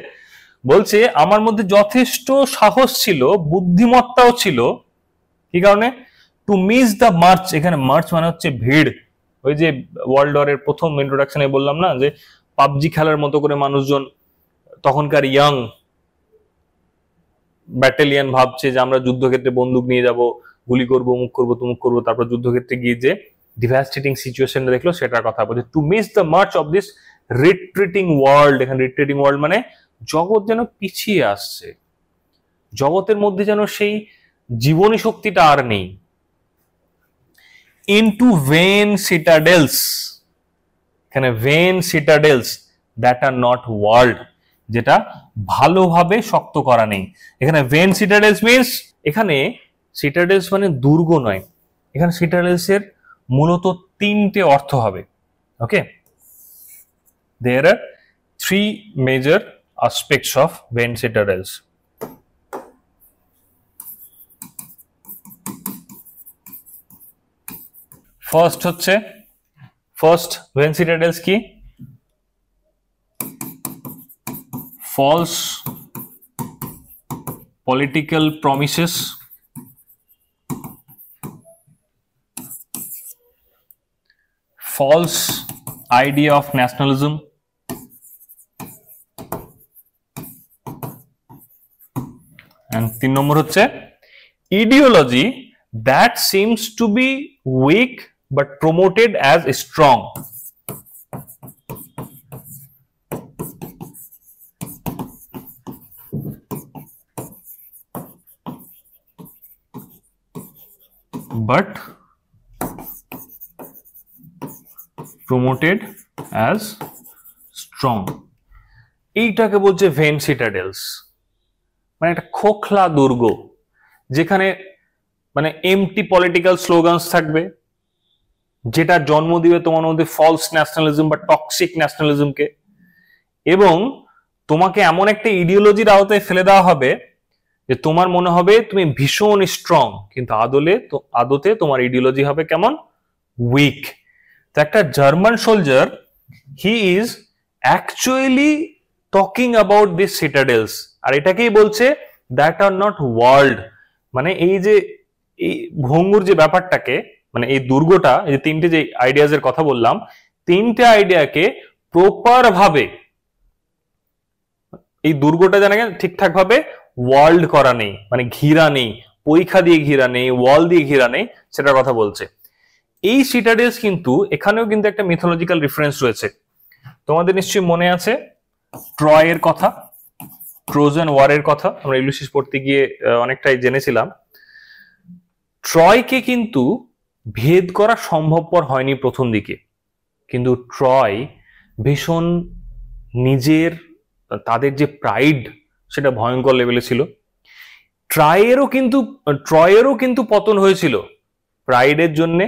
বলছে আমার মধ্যে যথেষ্ট সাহস ছিল, বুদ্ধিমত্তাও ছিল। কি কারণে? টু মিস দ্য মার্চ, এখানে মার্চ মানে হচ্ছে ভিড়। ওই যে ওয়ার্ল্ড ওয়ারের প্রথম ইন্ট্রোডাকশনে বললাম না যে পাবজি খেলার মতো করে মানুষজন তখনকার ইয়াং ব্যাটালিয়ন ভাবছে যে আমরা যুদ্ধক্ষেত্রে বন্দুক নিয়ে যাব, গুলি করবো, মুখ করবো, তুমুক করবো, তারপর যুদ্ধক্ষেত্রে গিয়ে যে ডিভাস্টেটিং সিচুয়েশনটা দেখলো সেটার কথা বলছে। To miss the march of this retreating world, এখানে রিট্রিটিং ওয়ার্ল্ড মানে জগৎ যেন পিছিয়ে আসছে, জগতের মধ্যে যেন সেই জীবনী শক্তিটা আর নেই। ইনটু ভেন সিটাডেলস, এখানে vain citadels that are not world, যেটা ভালোভাবে শক্ত করা নেই। এখানে ভেন সিটাডেলস মিন্স, এখানে সিটাডেলস মানে দুর্গ নয়, এখানে সিটাডেলস এর মূলত তিনটে অর্থ হবে। Okay, there are three major aspects of vain citadels. First হচ্ছে, ফার্স্ট ভেন সিটাডেলস কি? false political promises, false idea of nationalism, and 3 নম্বর হচ্ছে ideology that seems to be weak but promoted as strong. But promoted as strong, এইটাকে বলছে when citadels. মানে একটা খোখলা দুর্গ, যেখানে মানে এমটি পলিটিক্যাল স্লোগানস থাকবে, যেটা জন্ম দিবে তোমার মধ্যে ফলস ন্যাশনালিজম বা টক্সিক ন্যাশনালিজমকে, এবং তোমাকে এমন একটা ইডিওলজির আওতায় ফেলে দেওয়া হবে যে তোমার মনে হবে তুমি ভীষণ স্ট্রং, কিন্তু আদতে তোমার ইডিওলজি হবে কেমন? উইক। তো একটা German soldier, he is actually talking about this citadels, আর এটাকেই বলছে দ্যাট আর নট ওয়ার্ল্ড। মানে এই যে এই ভঙ্গুর যে ব্যাপারটাকে, মানে এই দুর্গটা, এই যে তিনটে যে আইডিয়াজ এর কথা বললাম, তিনটে আইডিয়াকে প্রপার ভাবে এই দুর্গটা জানা গেল ঠিকঠাক ভাবে ওয়ার্ল্ড করা নেই, মানে ঘিরা নেই, পরীক্ষা দিয়ে ঘিরা নেই, ওয়াল দিয়ে ঘিরা নেই, সেটার কথা বলছে। এই সিটাডেলস কিন্তু এখানেও কিন্তু একটা মিথোলজিক্যাল রেফারেন্স রয়েছে। তোমাদের নিশ্চয়ই মনে আছে ট্রয়ের কথা, ট্রোজান ওয়ারের কথা, আমরা ইউলিসিস পড়তে গিয়ে অনেকটাই জেনেছিলাম। ট্রয়কে কিন্তু ভেদ করা সম্ভবপর হয়নি প্রথম দিকে, কিন্তু ট্রয় ভীষণ নিজের, তাদের যে প্রাইড সেটা ভয়ঙ্কর লেভেলে ছিল। ট্রয়েরও কিন্তু পতন হয়েছিল প্রাইডের জন্য,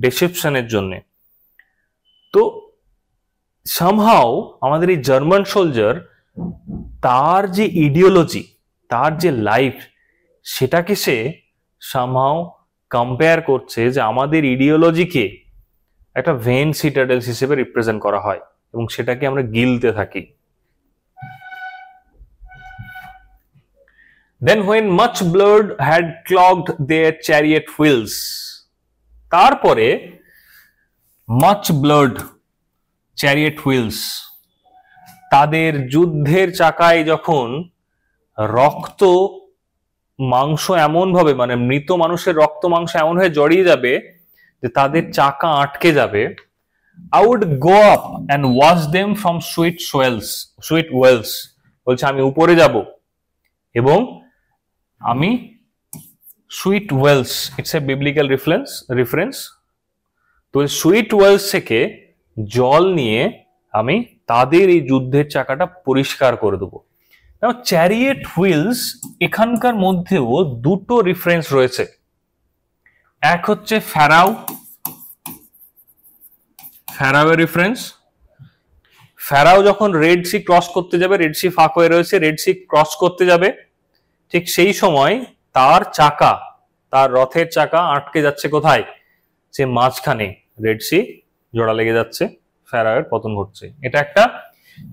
ডিসেপশনের জন্য। তো সামহাও আমাদের এই জার্মান সোলজার তার যে ইডিওলজি, তার যে লাইফ, সেটাকে সে সামহাও কম্পেয়ার করছে যে আমাদের ইডিওলজিকে একটা ভেন সিটাডেলস হিসেবে রিপ্রেজেন্ট করা হয় এবং সেটাকে আমরা গিলতে থাকি। Then when much blood had clogged their chariot wheels, তারপরে much blood chariot wheels, তাদের যুদ্ধের চাকায় যখন রক্ত মাংস এমন ভাবে, মানে মৃত মানুষের রক্ত মাংস এমন হয়ে জড়িয়ে যাবে যে তাদের চাকা আটকে যাবে, I would go up and wash them from sweet wells, বলছে আমি উপরে যাব এবং আমি sweet wells, it's a biblical reference, তো সুইট ওয়েলস থেকে জল নিয়ে আমি তাদের এই যুদ্ধের চাকাটা পরিষ্কার করে দেবো। চ্যারিয়েট হুইলস এখানকার মধ্যেও দুটো রেফারেন্স রয়েছে। এক হচ্ছে ফ্যারাওয়ের রেফারেন্স। ফ্যারাও যখন রেড সি ক্রস করতে যাবে, রেড সি ফাঁক হয়ে রয়েছে, রেড সি ক্রস করতে যাবে, ঠিক সেই সময় তার রথের চাকা আটকে যাচ্ছে কোথায়, সে মাঝখানে, রেড সি জোড়া লেগে যাচ্ছে, ফ্যারাওয়ের পতন ঘটছে। এটা একটা।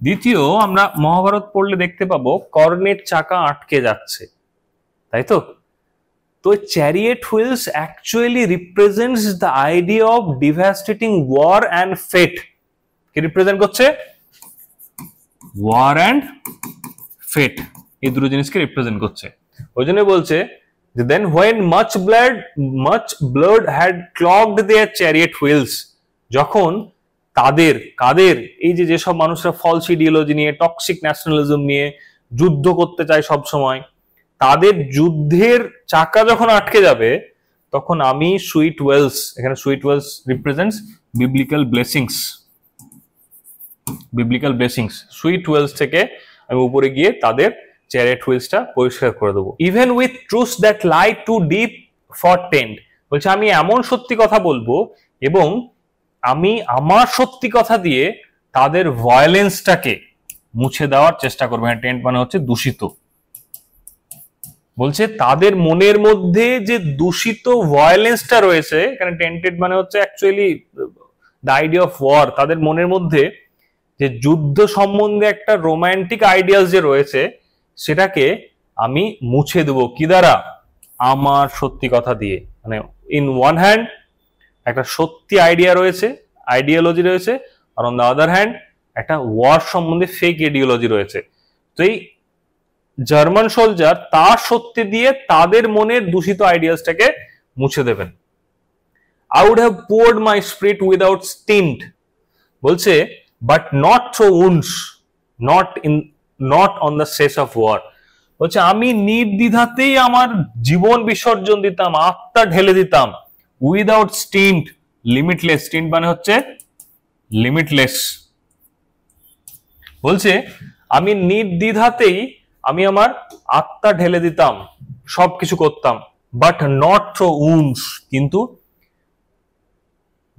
দ্বিতীয়, আমরা মহাভারত পড়লে দেখতে পাবো কর্ণের চাকা আটকে যাচ্ছে, তাই তো। তো chariot wheels actually represents the idea of devastating war and fate. কি রিপ্রেজেন্ট করছে? ওয়ার অ্যান্ড ফেট, এই দুটো জিনিসকে রিপ্রেজেন্ট করছে। ওই জন্য বলছে যে then when much blood had clogged their chariot wheels, যখন কাদের এই যে যেসব মানুষরা ফলস ইডিওলজি নিয়ে, টক্সিক ন্যাশনালিজম নিয়ে যুদ্ধ করতে চায় সব সময়, তাদের যুদ্ধের চাকা যখন আটকে যাবে, তখন আমি সুইট ওয়েলস, এখানে sweet wells represents biblical blessings, sweet wells থেকে আমি উপরে গিয়ে তাদের চ্যারিয়েট হুইলসটা পরিষ্কার করে দেবো। Even with truths that lie two deep for tend, বলছে আমি এমন সত্যি কথা বলবো এবং আমি আমার সত্যি কথা দিয়ে তাদের ভায়োলেন্সটাকে মুছে দেওয়ার চেষ্টা করবো। টেন্ট মানে হচ্ছে দূষিত। বলছে তাদের মনের মধ্যে যে দূষিত ভায়োলেন্সটা রয়েছে, এখানে টেন্টেড মানে হচ্ছে actually the idea of war, তাদের মনের মধ্যে যে যুদ্ধ সম্বন্ধে একটা রোমান্টিক আইডিয়াল যে রয়েছে, সেটাকে আমি মুছে দেবো কি দ্বারা? আমার সত্যি কথা দিয়ে। মানে ইন ওয়ান হ্যান্ড একটা সত্যি আইডিয়ালজি রয়েছে, আর অন দ্য আদার হ্যান্ড একটা ওয়ার সম্বন্ধে ফেক আইডিওলজি রয়েছে। তো এই জার্মান সোলজার তার সত্যি দিয়ে তাদের মনের দূষিত আইডিয়ালসটাকে মুছে দেবেন। I would have poured my spirit without stint, বলছে but not through wounds, not on the cess of war, বলছে আমি নির্দ্বিধাতেই আমার জীবন বিসর্জন দিতাম, আত্মা ঢেলে দিতাম, উইদাউট স্টিন্ট, লিমিটলেস, স্টিন্ট মানে হচ্ছে লিমিটলেস। বলছে আমি নির্দ্বিধাতেই আমি আমার আত্মা ঢেলে দিতাম, সবকিছু করতাম, বাট নট থ্রু উন্ডস, কিন্তু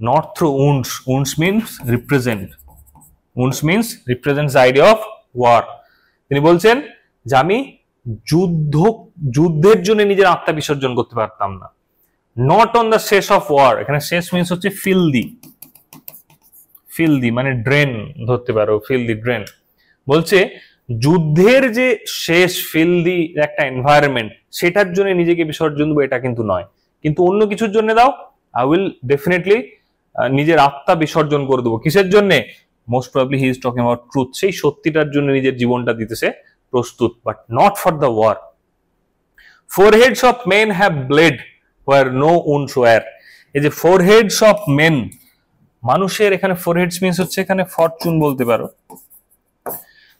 not through wounds, wounds means represents the idea of war. তিনি বলছেন যে আমি যুদ্ধের জন্য নিজের আত্মা বিসর্জন করতে পারতাম না। নট অন দ্য শেষ অফ ওয়ার, এখানে শেষ মিনস হচ্ছে ফিলদি মানে ড্রেন ধরতে পারো, ফিলদি ড্রেন। বলছে যুদ্ধের যে শেষ ফিলদি একটা এনভায়রনমেন্ট, সেটার জন্য নিজেকে বিসর্জন দেবো এটা কিন্তু নয়, কিন্তু অন্য কিছুর জন্য দাও, আই উইল ডেফিনেটলি নিজের আত্মা বিসর্জন করে দেবো। কিসের জন্য? Most probably he is talking about truth. সেই সত্যিটার জন্য নিজের জীবনটা দিতেছে প্রস্তুত, but not for the war. Foreheads of men have bled where no wounds were. এই যে foreheads of men, মানুষের এখানে foreheads মিন্স হচ্ছে এখানে ফরচুন বলতে পারো,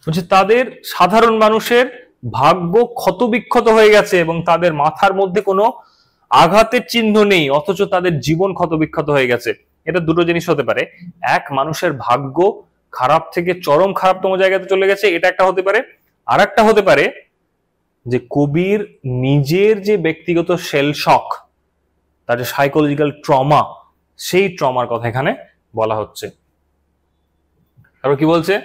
বলছে তাদের সাধারণ মানুষের ভাগ্য ক্ষত বিক্ষত হয়ে গেছে এবং তাদের মাথার মধ্যে কোনো আঘাতের চিহ্ন নেই, অথচ তাদের জীবন ক্ষত বিক্ষত হয়ে গেছে। এটা দুটো জিনিস হতে পারে, এক মানুষের ভাগ্য খারাপ থেকে চরম খারাপতম জায়গাতে চলে গেছে, এটা একটা হতে পারে। আর একটা হতে পারে যে কবির নিজের যে ব্যক্তিগত শেল শক, তার যে সাইকোলজিক্যাল ট্রমা, সেই ট্রমার কথা এখানে বলা হচ্ছে। তারপর কি বলছে?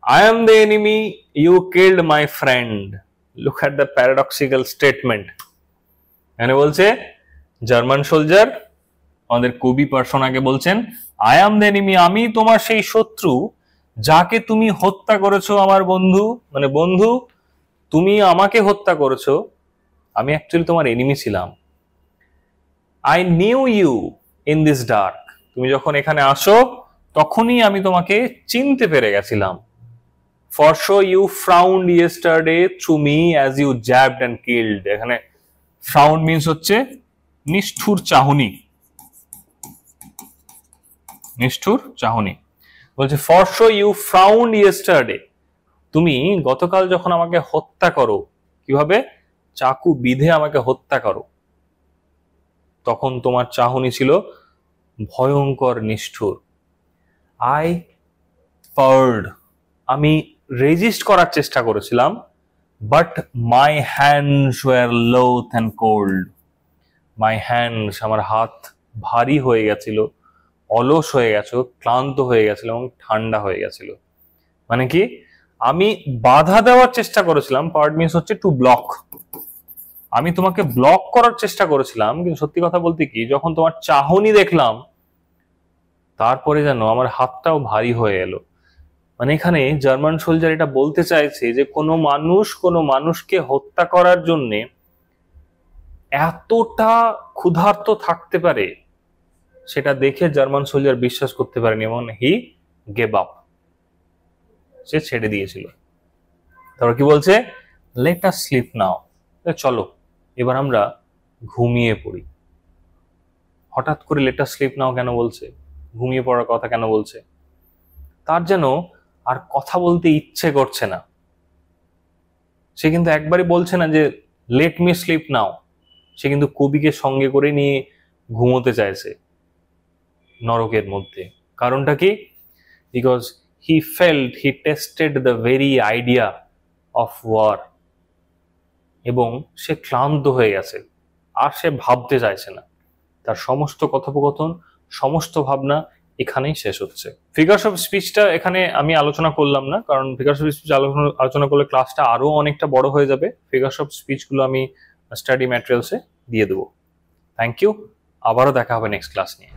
I am the enemy, you killed my friend. Look at the paradoxical statement. এখানে বলছে জার্মান সোলজার, আমাদের কবি পার্সোনাকে বলছেন, I am the enemy, আমি তোমার সেই শত্রু যাকে তুমি হত্যা করেছো আমার বন্ধু, মানে বন্ধু তুমি আমাকে হত্যা করেছো, আমি অ্যাকচুয়ালি তোমার এনিমি ছিলাম। I knew you in this dark, তুমি যখন এখানে আসো তখনই আমি তোমাকে চিনতে পেরে গেছিলাম। For sure you frowned yesterday to me as you jabbed and killed. এখানে frown means হচ্ছে নিষ্ঠুর চাহনি, নিষ্ঠুর চাহনি। বলছে for sure you frowned yesterday, তুমি গতকাল যখন আমাকে হত্যা করো, কিভাবে? চাকু বিধে আমাকে হত্যা করো, তখন তোমার চাহনি ছিল ভয়ঙ্কর নিষ্ঠুর। I purred, আমি রেজিস্ট করার চেষ্টা করেছিলাম, but my hands were loath and cold. My hands, আমার হাত ভারী হয়ে গেছিল, অলস হয়ে গেছিল, ক্লান্ত হয়ে গেছিল এবং ঠান্ডা হয়ে গেছিল। মানে কি? আমি বাধা দেওয়ার চেষ্টা করেছিলাম, পার্ট মিন্স হচ্ছে টু ব্লক, আমি তোমাকে ব্লক করার চেষ্টা করেছিলাম, কিন্তু সত্যি কথা বলতে কি, যখন তোমার চাহনি দেখলাম তারপরে যেন আমার হাতটাও ভারী হয়ে এলো। মানে এখানে জার্মান সোলজার এটা বলতে চাইছে যে কোনো মানুষ কোনো মানুষকে হত্যা করার জন্য এতটা ক্ষুধার্ত থাকতে পারে, সেটা দেখে জার্মান সোলজার বিশ্বাস করতে পারেনি এবং হি গেভ আপ, সে ছেড়ে দিয়েছিল। তারপর কি বলছে? লেট আস স্লিপ নাও, চলো এবার আমরা ঘুমিয়ে পড়ি। হঠাৎ করে লেট আস স্লিপ নাও কেন বলছে? ঘুমিয়ে পড়ার কথা কেন বলছে? তার যেন আর কথা বলতে ইচ্ছে করছে না। সে কিন্তু একবারই বলছে না যে লেট মি স্লিপ নাও, সে কিন্তু কবিকে সঙ্গে করে নিয়ে ঘুমোতে চাইছে নরকের মধ্যে। কারণটা কি? Because he felt, he tasted the very idea of war, এবং সে ক্লান্ত হয়ে গেছে, আর সে ভাবতে চাইছে না। তার সমস্ত কথোপকথন, সমস্ত ভাবনা এখানেই শেষ হচ্ছে। ফিগারস অফ স্পিচটা এখানে আমি আলোচনা করলাম না, কারণ ফিগারস অফ স্পিচ আলোচনা করলে ক্লাসটা আরো অনেকটা বড় হয়ে যাবে। ফিগারস অফ স্পিচগুলো আমি স্টাডি ম্যাটেরিয়ালসে দিয়ে দেবো। থ্যাংক ইউ, আবারও দেখা হবে নেক্সট ক্লাস নিয়ে।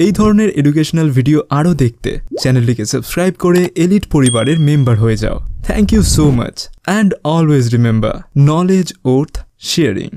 এই ধরনের এডুকেশনাল ভিডিও আরও দেখতে চ্যানেলটিকে সাবস্ক্রাইব করে এলিট পরিবারের মেম্বার হয়ে যাও। Thank you so much, and always remember, knowledge worth sharing.